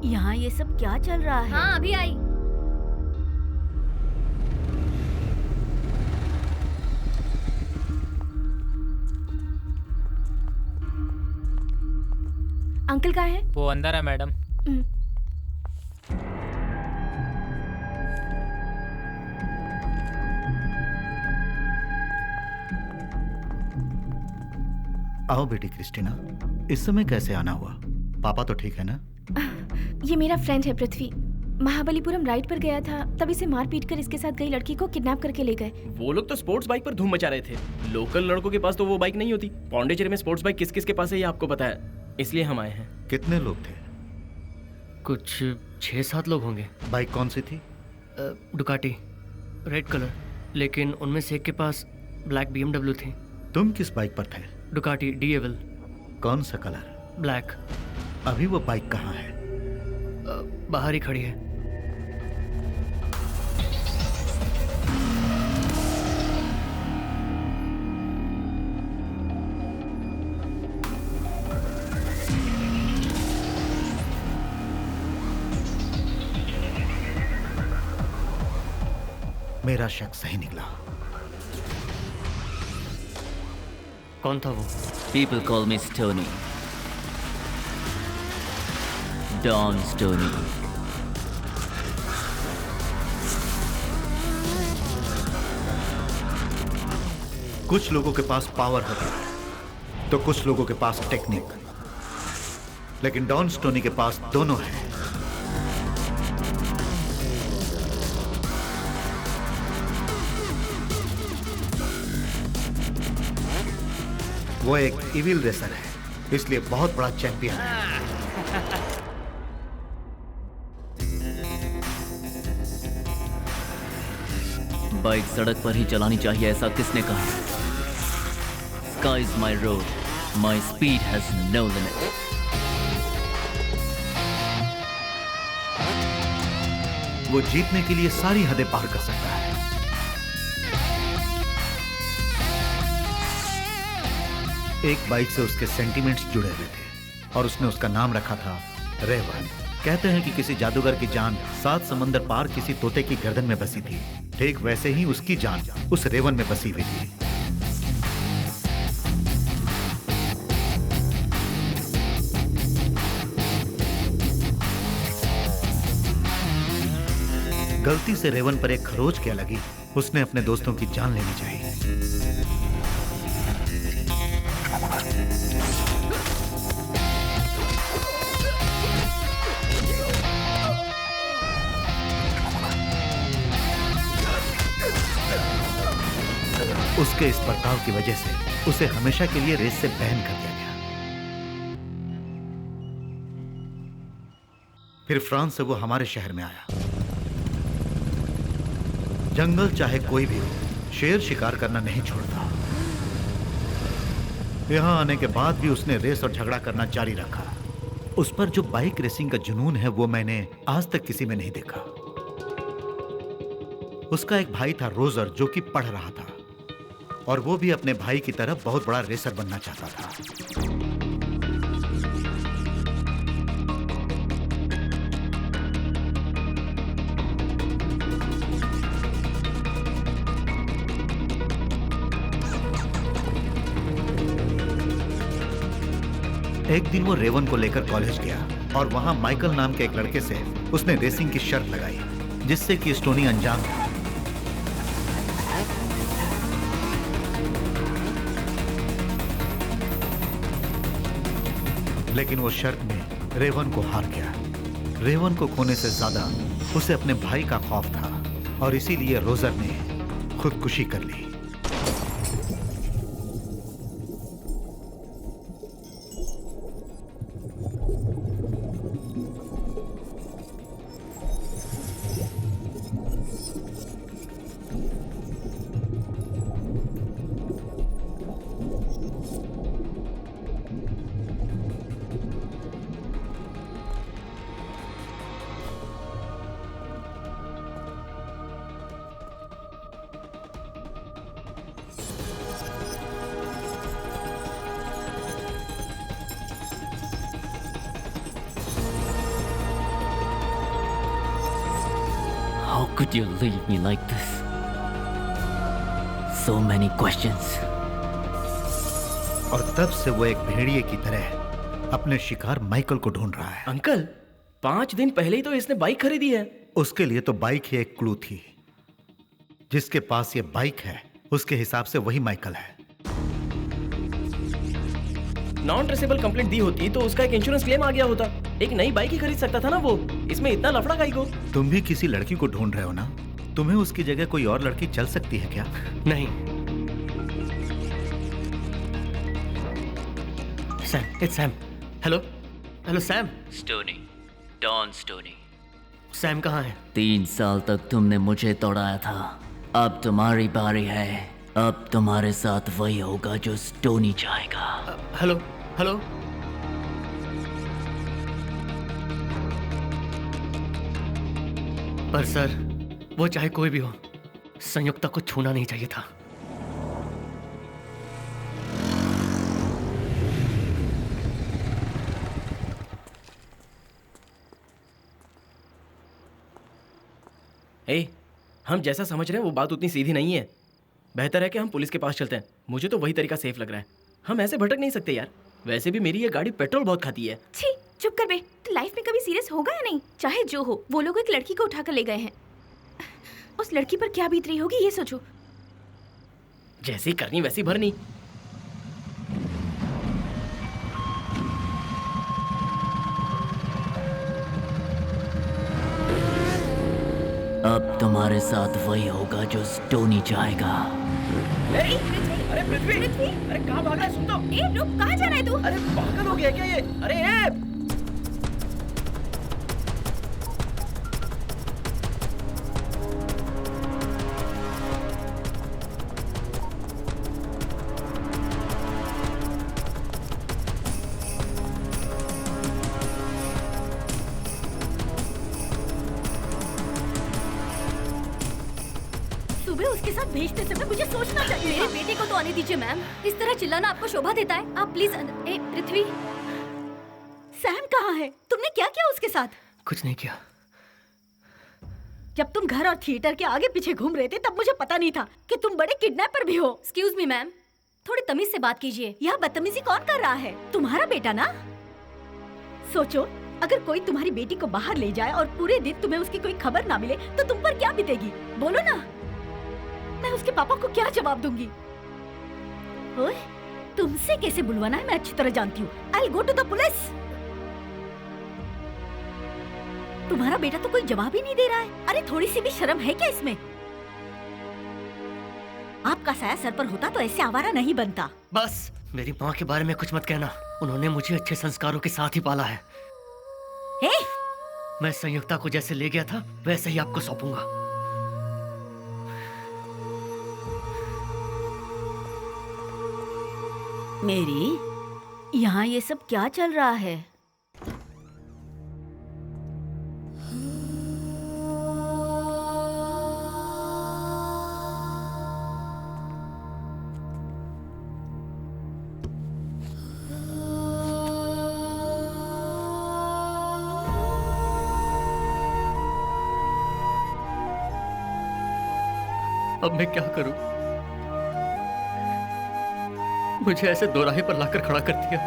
यहाँ ये सब क्या चल रहा है? हाँ अभी आई। अंकल कहाँ है? वो अंदर है मैडम। आओ बेटी क्रिस्टीना, इस समय कैसे आना हुआ? पापा तो ठीक है ना? ये मेरा फ्रेंड है पृथ्वी। महाबलीपुरम राइड पर गया था, तब इसे मार पीट कर इसके साथ गई लड़की को किडनैप करके ले गए। वो लोग तो स्पोर्ट्स बाइक पर धूम मचा रहे थे। लोकल लड़कों के पास तो वो बाइक नहीं होती। पौंडीचेरी में स्पोर्ट्स बाइक किस किस के पास है ये आपको पता है, इसलिए हम आए हैं। कितने लोग थे? कुछ 6-7 लोग होंगे। बाइक कौन सी थी? डुकाटी, रेड कलर, लेकिन उनमें से एक के पास ब्लैक BMW थी। तुम किस बाइक पर थे? Ducati DAVL। कौन सा कलर? ब्लैक। अभी वो बाइक कहाँ है? बाहर ही खड़ी है। मेरा शक सही निकला। कौन था वो? People call me Stoney. Don Stoney. कुछ लोगों के पास पावर होता है तो कुछ लोगों के पास टेक्निक, लेकिन डॉन स्टोनी के पास दोनों है। वो एक इविल रेसर है, इसलिए बहुत बड़ा चैंपियन है। बाइक सड़क पर ही चलानी चाहिए, ऐसा किसने कहा? Sky is my road. My speed has no limit. वो जीतने के लिए सारी हदें पार कर सकता है। एक बाइक से उसके सेंटिमेंट्स जुड़े हुए थे और उसने उसका नाम रखा था रेवन। कहते हैं कि किसी जादूगर की जान 7 समंदर पार किसी तोते की गर्दन में बसी थी। ठीक वैसे ही उसकी जान उस रेवन में बसी हुई थी। गलती से रेवन पर एक खरोच क्या लगी, उसने अपने दोस्तों की जान लेनी चाहिए। उसके इस बर्ताव की वजह से उसे हमेशा के लिए रेस से बैन कर दिया गया। फिर फ्रांस से वो हमारे शहर में आया। जंगल चाहे कोई भी हो, शेर शिकार करना नहीं छोड़ता। यहां आने के बाद भी उसने रेस और झगड़ा करना जारी रखा। उस पर जो बाइक रेसिंग का जुनून है वो मैंने आज तक किसी में नहीं देखा। उसका एक भाई था रोजर, जो कि पढ़ रहा था और वो भी अपने भाई की तरह बहुत बड़ा रेसर बनना चाहता था। एक दिन वो रेवन को लेकर कॉलेज गया और वहां माइकल नाम के एक लड़के से उसने रेसिंग की शर्त लगाई, जिससे कि स्टोनी अनजान था। लेकिन वो शर्त में रेवन को हार गया। रेवन को खोने से ज्यादा उसे अपने भाई का खौफ था और इसीलिए रोजर ने खुदकुशी कर ली। How could you leave me like this? So many questions. और तब से वो एक भेड़िए की तरह अपने शिकार माइकल को ढूंढ रहा है। अंकल, 5 दिन पहले ही तो इसने बाइक खरीदी है। उसके लिए तो बाइक ही एक क्लू थी। जिसके पास ये बाइक है उसके हिसाब से वही माइकल है। नॉन ट्रेसेबल कंप्लेंट दी होती तो उसका एक इंश्योरेंस क्लेम आ गया होता। एक नई बाइक ही खरीद सकता था ना वो। इसमें इतना लफड़ा काहे को? तुम भी किसी लड़की को ढूंढ रहे हो ना? तुम्हें उसकी जगह कोई और लड़की चल सकती है क्या? नहीं। Sam, it's Sam. Hello hello Sam. Stoney. Don Stoney. Sam कहाँ है? 3 साल तक तुमने मुझे तोड़ाया था, अब तुम्हारी बारी है। अब तुम्हारे साथ वही होगा जो स्टोनी चाहेगा। हेलो हेलो पर सर, वो चाहे कोई भी हो, संयुक्ता को छूना नहीं चाहिए था। हम जैसा समझ रहे हैं वो बात उतनी सीधी नहीं है। बेहतर है कि हम पुलिस के पास चलते हैं। मुझे तो वही तरीका सेफ लग रहा है। हम ऐसे भटक नहीं सकते यार। वैसे भी मेरी ये गाड़ी पेट्रोल बहुत खाती है। छी, चुप कर बे। तो लाइफ में कभी सीरियस होगा या नहीं? चाहे जो हो, वो लोग एक लड़की को उठा कर ले गए हैं। उस लड़की पर क्या बीत रही होगी ये सोचो। जैसी करनी वैसी भरनी। अब तुम्हारे साथ वही होगा जो स्टोनी चाहेगा। अरे पृथ्वी, अरे कहाँ भाग रहा है? सुन तो। ए रुक, कहाँ जा रहा है तू? अरे पागल हो गया क्या ये? अरे उसके साथ भेजते समय मुझे सोचना चाहिए। मेरे बेटे को तो आने दीजिए मैम। इस तरह चिल्लाना आपको शोभा देता है? आप प्लीज ए पृथ्वी। सैम कहाँ है? तुमने क्या किया उसके साथ? कुछ नहीं किया। जब तुम घर और थिएटर के आगे पीछे घूम रहे थे तब मुझे पता नहीं था कि तुम बड़े किडनैपर भी हो। एक्सक्यूज मी मैम, थोड़ी तमीज से बात कीजिए। यह बदतमीजी कौन कर रहा है? तुम्हारा बेटा ना। सोचो, अगर कोई तुम्हारी बेटी को बाहर ले जाए और पूरे दिन तुम्हें उसकी कोई खबर ना मिले तो तुम पर क्या बीतेगी? बोलो ना। मैं उसके पापा को क्या जवाब दूंगी? ओए, तुमसे कैसे बुलवाना है मैं अच्छी तरह जानती हूँ। I'll go to the police। तुम्हारा बेटा तो कोई जवाब ही नहीं दे रहा है। अरे थोड़ी सी भी शर्म है क्या इसमें? आपका साया सर पर होता तो ऐसे आवारा नहीं बनता। बस मेरी माँ के बारे में कुछ मत कहना। उन्होंने मुझे अच्छे संस्कारों के साथ ही पाला है। मैं संयुक्ता को जैसे ले गया था वैसे ही आपको सौंपूंगा। मेरी, यहाँ ये सब क्या चल रहा है? अब मैं क्या करूं? मुझे ऐसे दोराहे पर लाकर खड़ा कर दिया।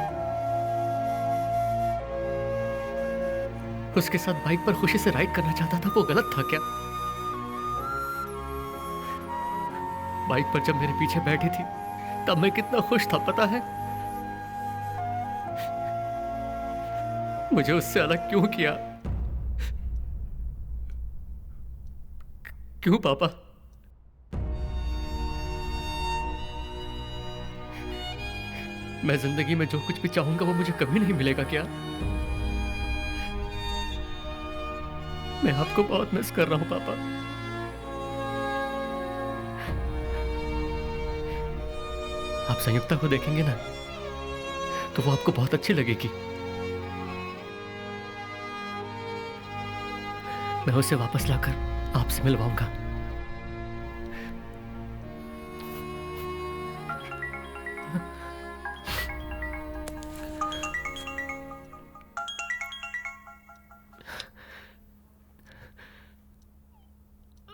उसके साथ बाइक पर खुशी से राइड करना चाहता था, वो गलत था क्या? बाइक पर जब मेरे पीछे बैठी थी तब मैं कितना खुश था पता है? मुझे उससे अलग क्यों किया? क्यों पापा? मैं जिंदगी में जो कुछ भी चाहूंगा वो मुझे कभी नहीं मिलेगा क्या? मैं आपको बहुत मिस कर रहा हूं पापा। आप संयुक्ता को देखेंगे ना तो वो आपको बहुत अच्छी लगेगी। मैं उसे वापस लाकर आपसे मिलवाऊंगा।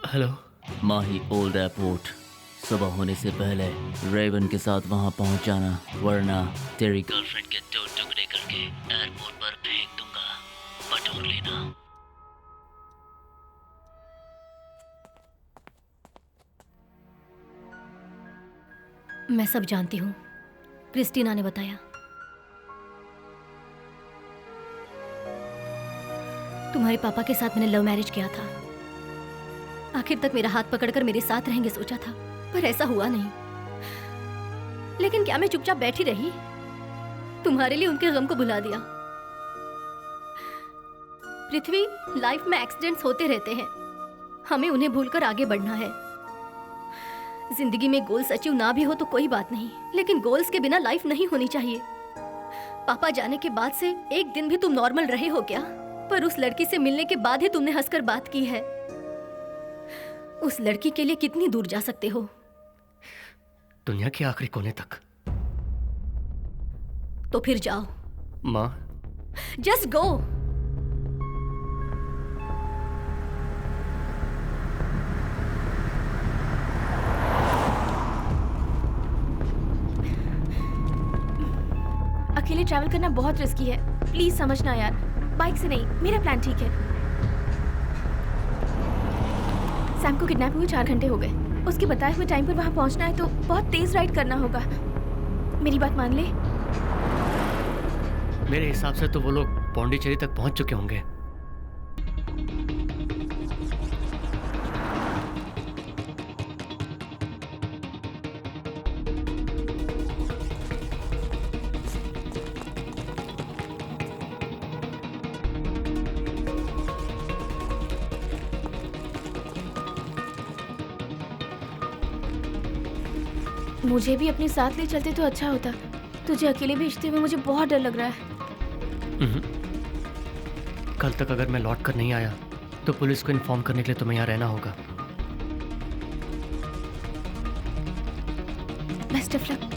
हेलो माही ओल्ड एयरपोर्ट। सुबह होने से पहले रेवन के साथ वहां पहुंच जाना, वरना तेरी गर्लफ्रेंड के 2 टुकड़े करके एयरपोर्ट पर फेंक दूंगा। बटोर लेना। मैं सब जानती हूँ, क्रिस्टीना ने बताया। तुम्हारे पापा के साथ मैंने लव मैरिज किया था। आखिर तक मेरा हाथ पकड़कर मेरे साथ रहेंगे सोचा था, पर ऐसा हुआ नहीं। लेकिन क्या मैं चुपचाप बैठी रही? तुम्हारे लिए उनके गम को भुला दिया। पृथ्वी, लाइफ में एक्सीडेंट्स होते रहते हैं, हमें उन्हें भूलकर आगे बढ़ना है। जिंदगी में गोल्स अचीव ना भी हो तो कोई बात नहीं, लेकिन गोल्स के बिना लाइफ नहीं होनी चाहिए। पापा जाने के बाद से एक दिन भी तुम नॉर्मल रहे हो क्या? पर उस लड़की से मिलने के बाद ही तुमने हंसकर बात की है। उस लड़की के लिए कितनी दूर जा सकते हो? दुनिया के आखिरी कोने तक। तो फिर जाओ। माँ, जस्ट गो। अकेले ट्रैवल करना बहुत रिस्की है, प्लीज समझना यार। बाइक से नहीं, मेरा प्लान ठीक है। सैम को किडनैप हुए 4 घंटे हो गए। उसके बताए हुए टाइम पर वहां पहुंचना है तो बहुत तेज राइड करना होगा। मेरी बात मान ले। मेरे हिसाब से तो वो लोग पौंडीचेरी तक पहुंच चुके होंगे। मुझे भी अपने साथ ले चलते तो अच्छा होता। तुझे अकेले भेजते हुए मुझे बहुत डर लग रहा है। कल तक अगर मैं लौट कर नहीं आया तो पुलिस को इन्फॉर्म करने के लिए तुम्हें यहाँ रहना होगा। Best of luck.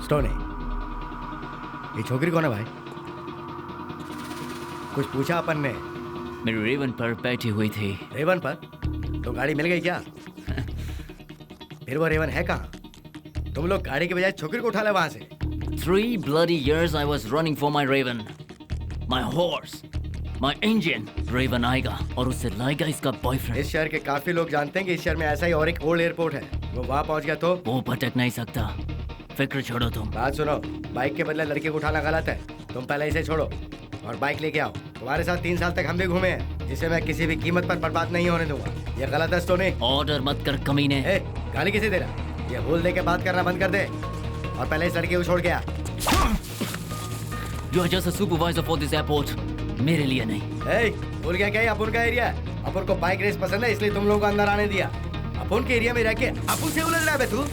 स्टोनी, ये छोकरी कौन है भाई? कुछ पूछा अपन ने? मेरी रेवन पर बैठी हुई थी। रेवन पर? तो गाड़ी मिल गई क्या? फिर वो रेवन है कहाँ? तुम लोग गाड़ी के बजाय छोकरी को उठा ले वहां से। 3 bloody years I was running for my Raven, my horse, my engine. Raven आएगा और उससे लाएगा इसका बॉयफ्रेंड। इस शहर के काफी लोग जानते हैं कि इस शहर में ऐसा ही और एक ओल्ड एयरपोर्ट है। वो वहाँ पहुँच गया तो वो भटक नहीं सकता। फिक्र छोड़ो तुम। बात सुनो, बाइक के बदले लड़की को उठाना गलत है। तुम पहले इसे छोड़ो और बाइक लेके आओ। तुम्हारे साथ 3 साल तक हम भी घूमे हैं, जिसे मैं किसी भी कीमत पर बर्बाद नहीं होने दूंगा। ये गलत है स्टोनी। ऑर्डर मत कर कमीने। गाली किसे दे रहा? ये बोल दे के बात करना बंद कर दे और पहले इस लड़की को छोड़ गया। You are just a supervisor for this airport. मेरे लिए नहीं। भूल गया क्या? अपुन का एरिया है। अपुन को बाइक रेस पसंद है, इसलिए तुम लोगों को अंदर आने दिया। अपुन के एरिया में रह के अपुन से उलझ रहा है तू।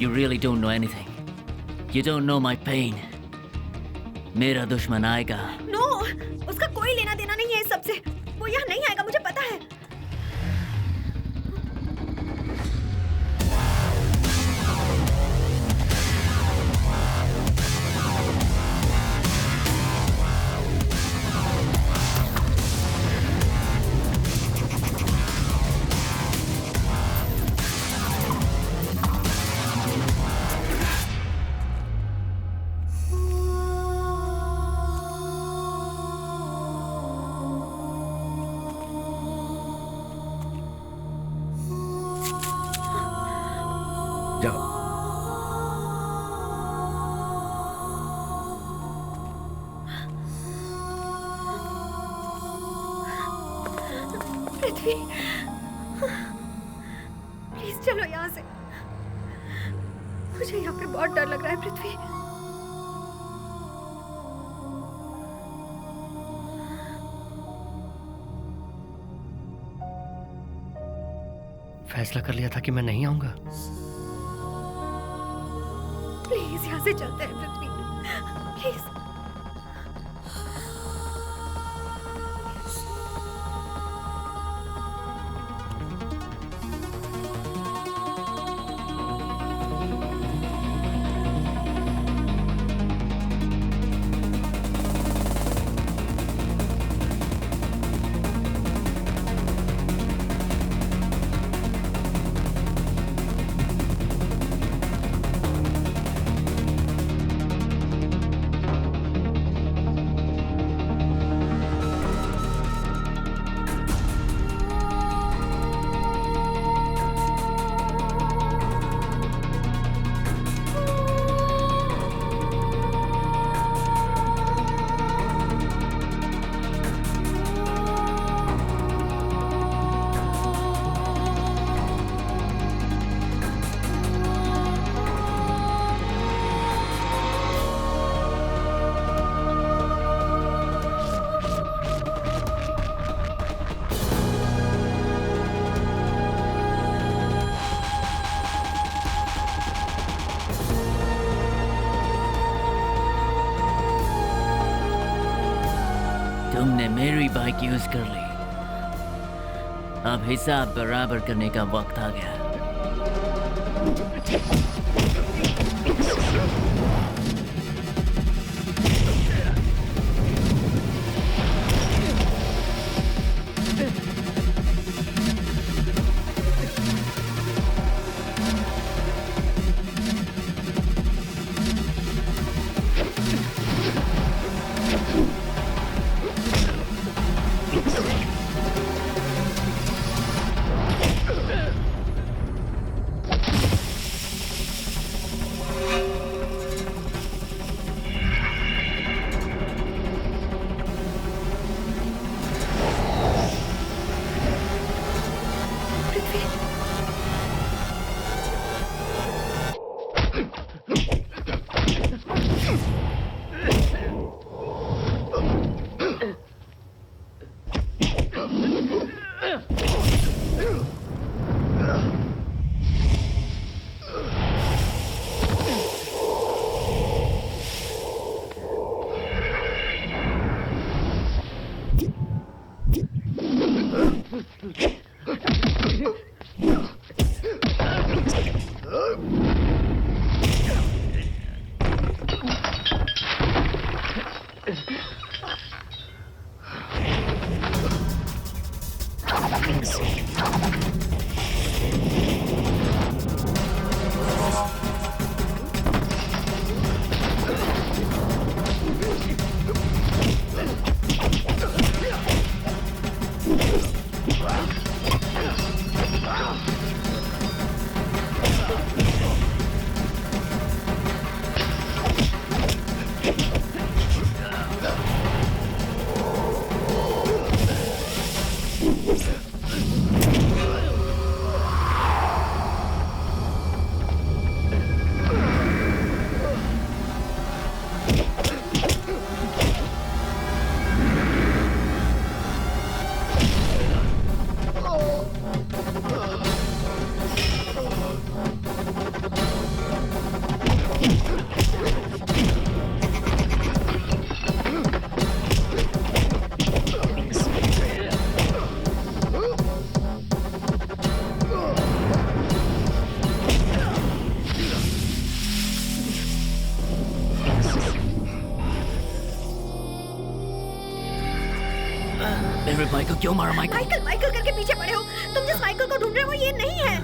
You really don't know anything. You don't know my pain. मेरा दुश्मन आएगा। नो, उसका कोई लेना देना नहीं है इस सबसे। वो यहाँ नहीं आएगा, मुझे पता है। पृथ्वी, प्लीज चलो यहाँ से। मुझे यहाँ पे बहुत डर लग रहा है पृथ्वी। फैसला कर लिया था कि मैं नहीं आऊंगा। प्लीज यहाँ से चलते हैं पृथ्वी, प्लीज। तुमने मेरी बाइक यूज कर ली, अब हिसाब बराबर करने का वक्त आ गया। मेरे भाई को क्यों मारा माइकल? माइकल माइकल करके पीछे पड़े हो। तुम जिस माइकल को ढूंढ रहे हो वो ये नहीं है।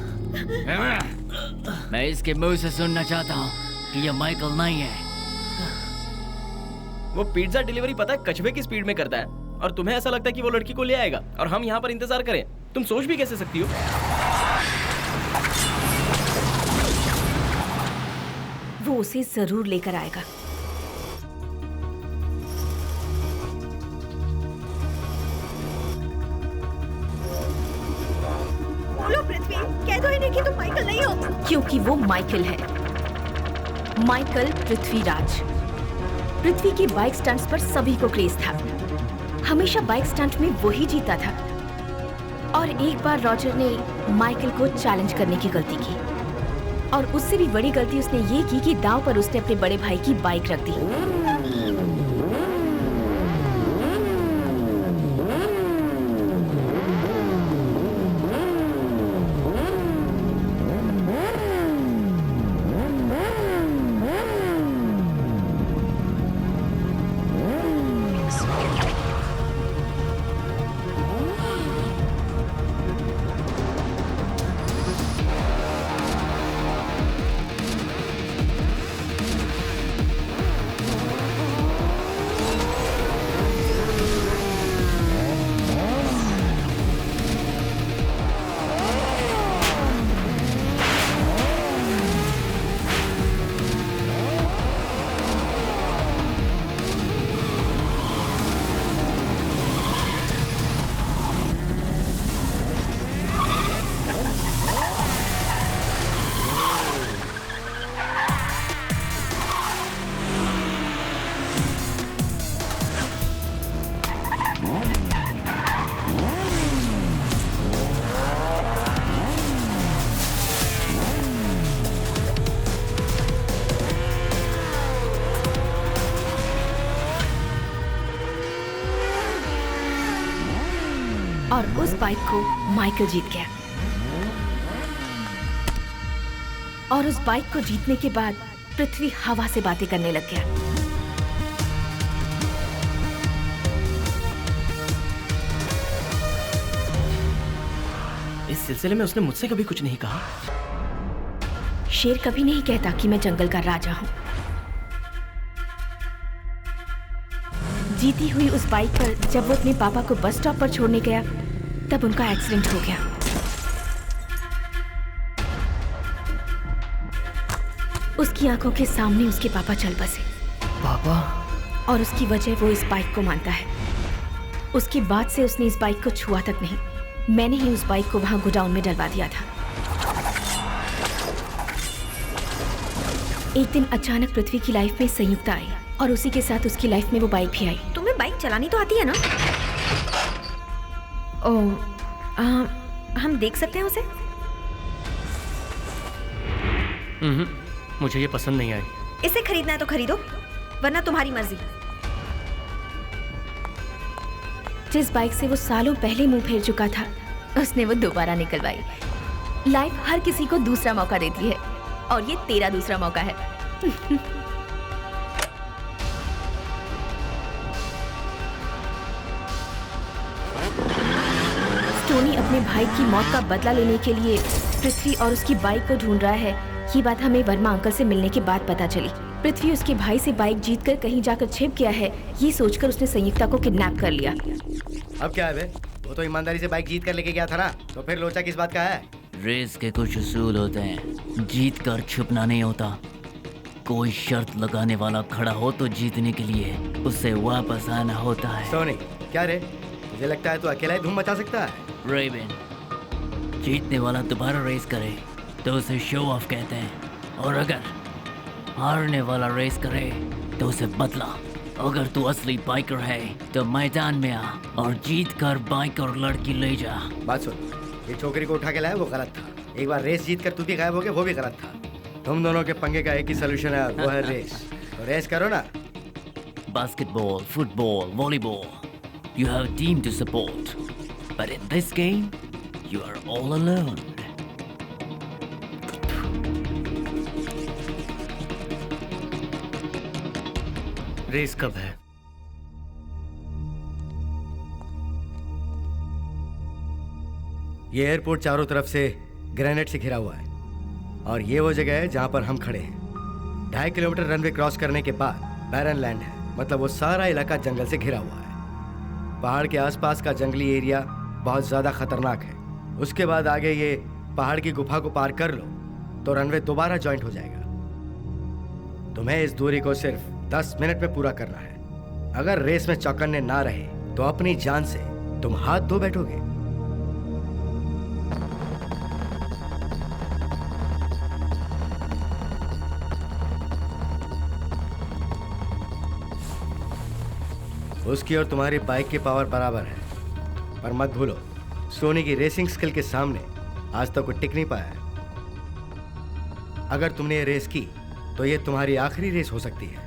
मैं इसके मुंह से सुनना चाहता हूँ कि ये माइकल नहीं है। वो पिज्जा डिलीवरी पता है कछुए की स्पीड में करता है और तुम्हें ऐसा लगता है कि वो लड़की को ले आएगा और हम यहाँ पर इंतजार करें। तुम सोच भी कैसे सकती हो? वो उसे जरूर लेकर आएगा। बोलो पृथ्वी, कह दो इन्हें कि तुम माइकल नहीं हो। क्योंकि वो माइकल है, माइकल पृथ्वीराज। पृथ्वी की बाइक स्टंट्स पर सभी को क्रेज था। हमेशा बाइक स्टंट में वही जीता था। और एक बार रॉजर ने माइकल को चैलेंज करने की गलती की और उससे भी बड़ी गलती उसने ये की कि दांव पर उसने अपने बड़े भाई की बाइक रख दी। और उस बाइक को माइकल जीत गया। और उस बाइक को जीतने के बाद पृथ्वी हवा से बातें करने लग गया। इस सिलसिले में उसने मुझसे कभी कुछ नहीं कहा। शेर कभी नहीं कहता कि मैं जंगल का राजा हूं। जीती हुई उस बाइक पर जब वो अपने पापा को बस स्टॉप पर छोड़ने गया तब उनका एक्सीडेंट हो गया। उसकी आंखों के सामने उसके पापा चल बसे। पापा? और उसकी वजह वो इस बाइक को मानता है। उसके बाद से उसने इस बाइक को छुआ तक नहीं। मैंने ही उस बाइक को वहां गोडाउन में डलवा दिया था। एक दिन अचानक पृथ्वी की लाइफ में संयुक्ता आई और उसी के साथ उसकी लाइफ में वो बाइक भी आई। तुम्हें बाइक चलानी तो आती है ना? हम देख सकते हैं उसे? मुझे ये पसंद नहीं आई। इसे खरीदना है तो खरीदो, वरना तुम्हारी मर्जी। जिस बाइक से वो सालों पहले मुंह फेर चुका था उसने वो दोबारा निकलवाई। लाइफ हर किसी को दूसरा मौका देती है और ये तेरा दूसरा मौका है। टोनी अपने भाई की मौत का बदला लेने के लिए पृथ्वी और उसकी बाइक को ढूंढ रहा है। ये बात हमें वर्मा अंकल से मिलने के बाद पता चली। पृथ्वी उसके भाई से बाइक जीतकर कहीं जाकर छिप गया है, ये सोचकर उसने संयुक्ता को किडनैप कर लिया। अब क्या है बे? वो तो ईमानदारी से बाइक जीत कर लेके गया था ना, तो फिर लोचा किस बात का है? रेस के कुछ उसूल होते हैं, जीत कर छुपना नहीं होता। कोई शर्त लगाने वाला खड़ा हो तो जीतने के लिए उसे वापस आना होता है। सोनी, क्या रे? मुझे लगता है तू अकेला ही धूम मचा सकता है। रेवन, जीतने वाला दोबारा रेस करे तो उसे शो ऑफ कहते हैं, और अगर हारने वाला रेस करे तो उसे बदला। अगर तू असली बाइकर है तो मैदान में आ और जीत कर बाइक और लड़की ले जा। बात सुन, ये छोकरी को उठा के लाया वो गलत था। एक बार रेस जीत कर तू भी गायब हो गया, वो भी गलत था। तुम दोनों के पंगे का एक ही सोल्यूशन है, वो है रेस। तो रेस करो ना। Basketball, football, volleyball, you have a team to support. But in this game, you are all alone. Race कब है? ये एयरपोर्ट चारों तरफ से ग्रेनेड से घिरा हुआ है और ये वो जगह है जहां पर हम खड़े हैं। 2.5 किलोमीटर रनवे क्रॉस करने के बाद बैरन लैंड है, मतलब वो सारा इलाका जंगल से घिरा हुआ है। पहाड़ के आसपास का जंगली एरिया बहुत ज़्यादा खतरनाक है। उसके बाद आगे ये पहाड़ की गुफा को पार कर लो तो रनवे दोबारा जॉइंट हो जाएगा। तुम्हें इस दूरी को सिर्फ 10 मिनट में पूरा करना है। अगर रेस में चौकन्ने ना रहे तो अपनी जान से तुम हाथ धो बैठोगे। उसकी और तुम्हारी बाइक की पावर बराबर है, पर मत भूलो सोनी की रेसिंग स्किल के सामने आज तक कोई टिक नहीं पाया है। अगर तुमने ये रेस की तो ये तुम्हारी आखिरी रेस हो सकती है।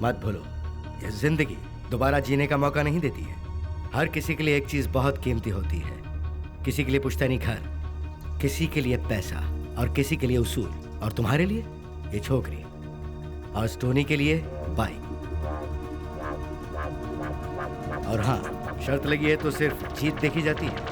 मत भूलो, ये जिंदगी दोबारा जीने का मौका नहीं देती है। हर किसी के लिए एक चीज बहुत कीमती होती है। किसी के लिए पुश्तैनी घर, किसी के लिए पैसा और किसी के लिए उसूल, और तुम्हारे लिए ये छोकरी और टोनी के लिए बाइक। और हाँ, शर्त लगी है तो सिर्फ जीत देखी जाती है।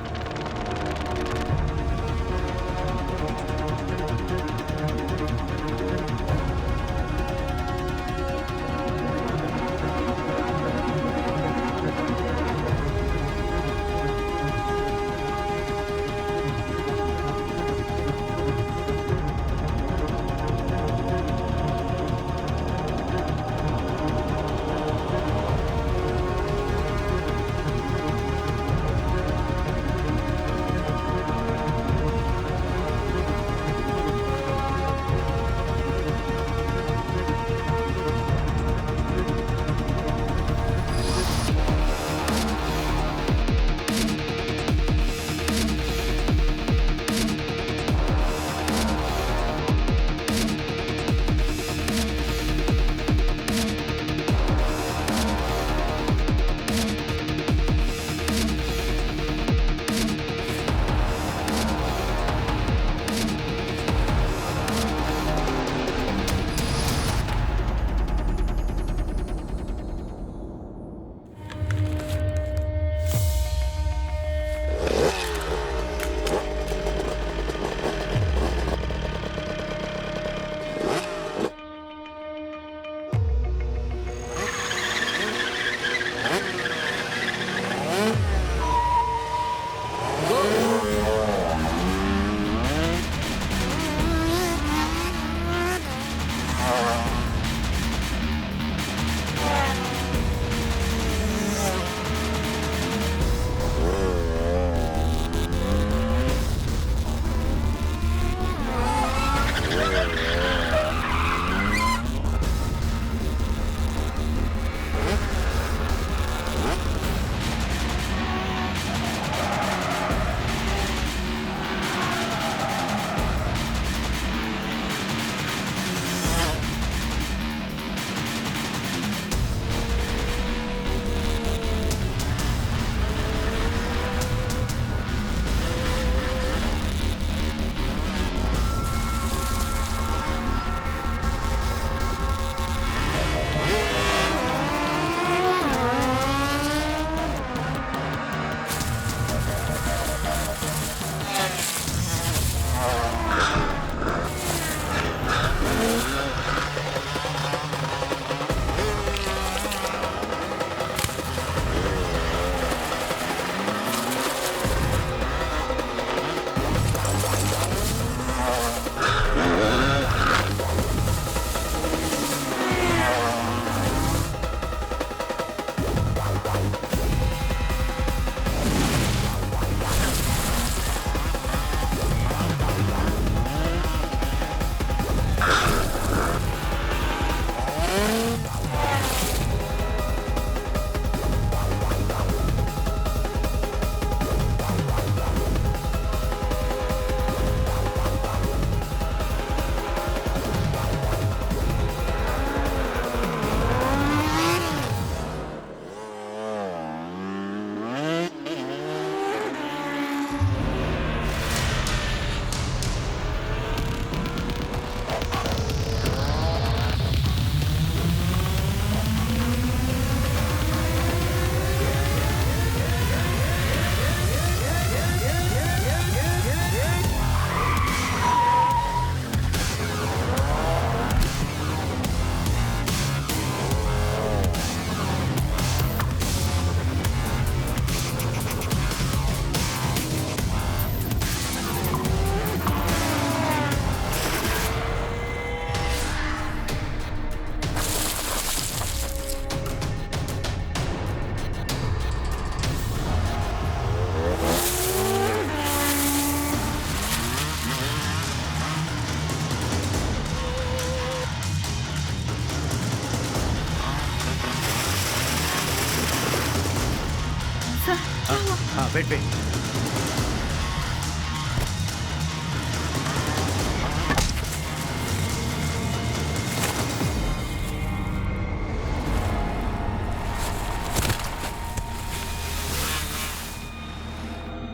हाँ वेट वेट।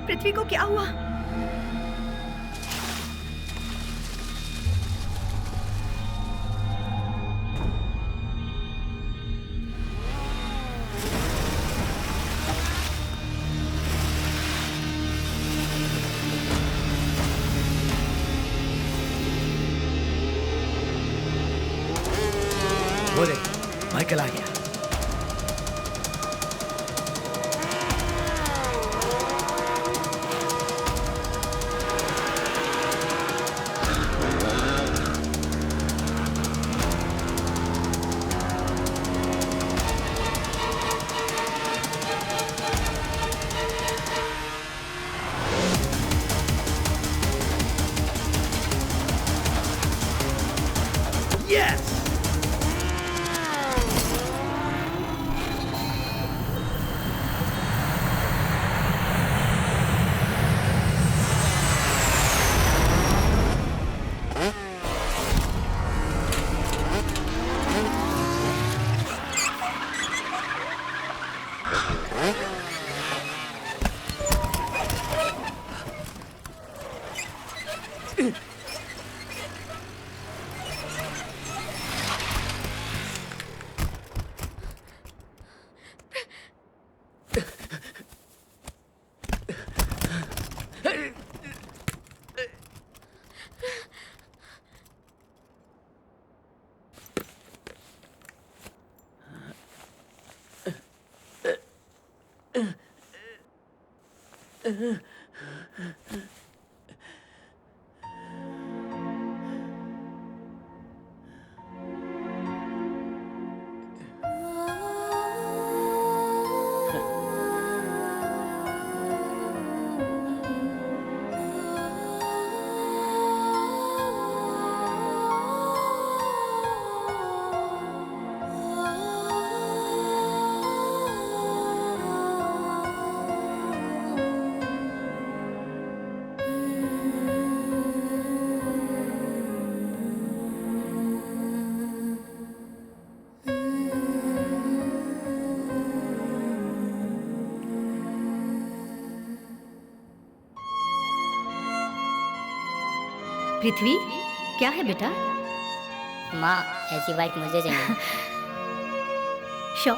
पृथ्वी को क्या हुआ? बोले माइकल आ गया। पृथ्वी, क्या है बेटा? माँ, ऐसी बाइक मुझे चाहिए। शो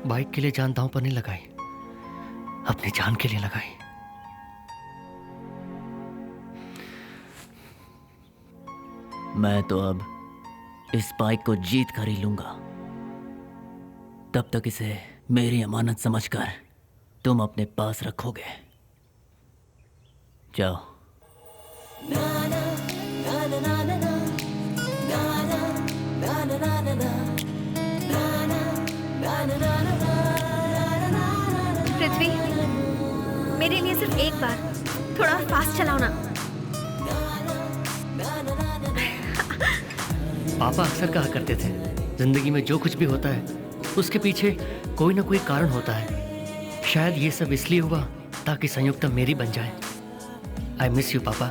बाइक के लिए जान दांव पर नहीं लगाई, अपनी जान के लिए लगाई। मैं तो अब इस बाइक को जीत कर ही लूंगा। तब तक इसे मेरी अमानत समझकर तुम अपने पास रखोगे। जाओ। पृथ्वी, मेरे लिए सिर्फ एक बार थोड़ा फास्ट चलाओ ना। पापा अक्सर कहा करते थे, जिंदगी में जो कुछ भी होता है उसके पीछे कोई ना कोई कारण होता है। शायद ये सब इसलिए हुआ ताकि संयुक्ता मेरी बन जाए। आई मिस यू पापा।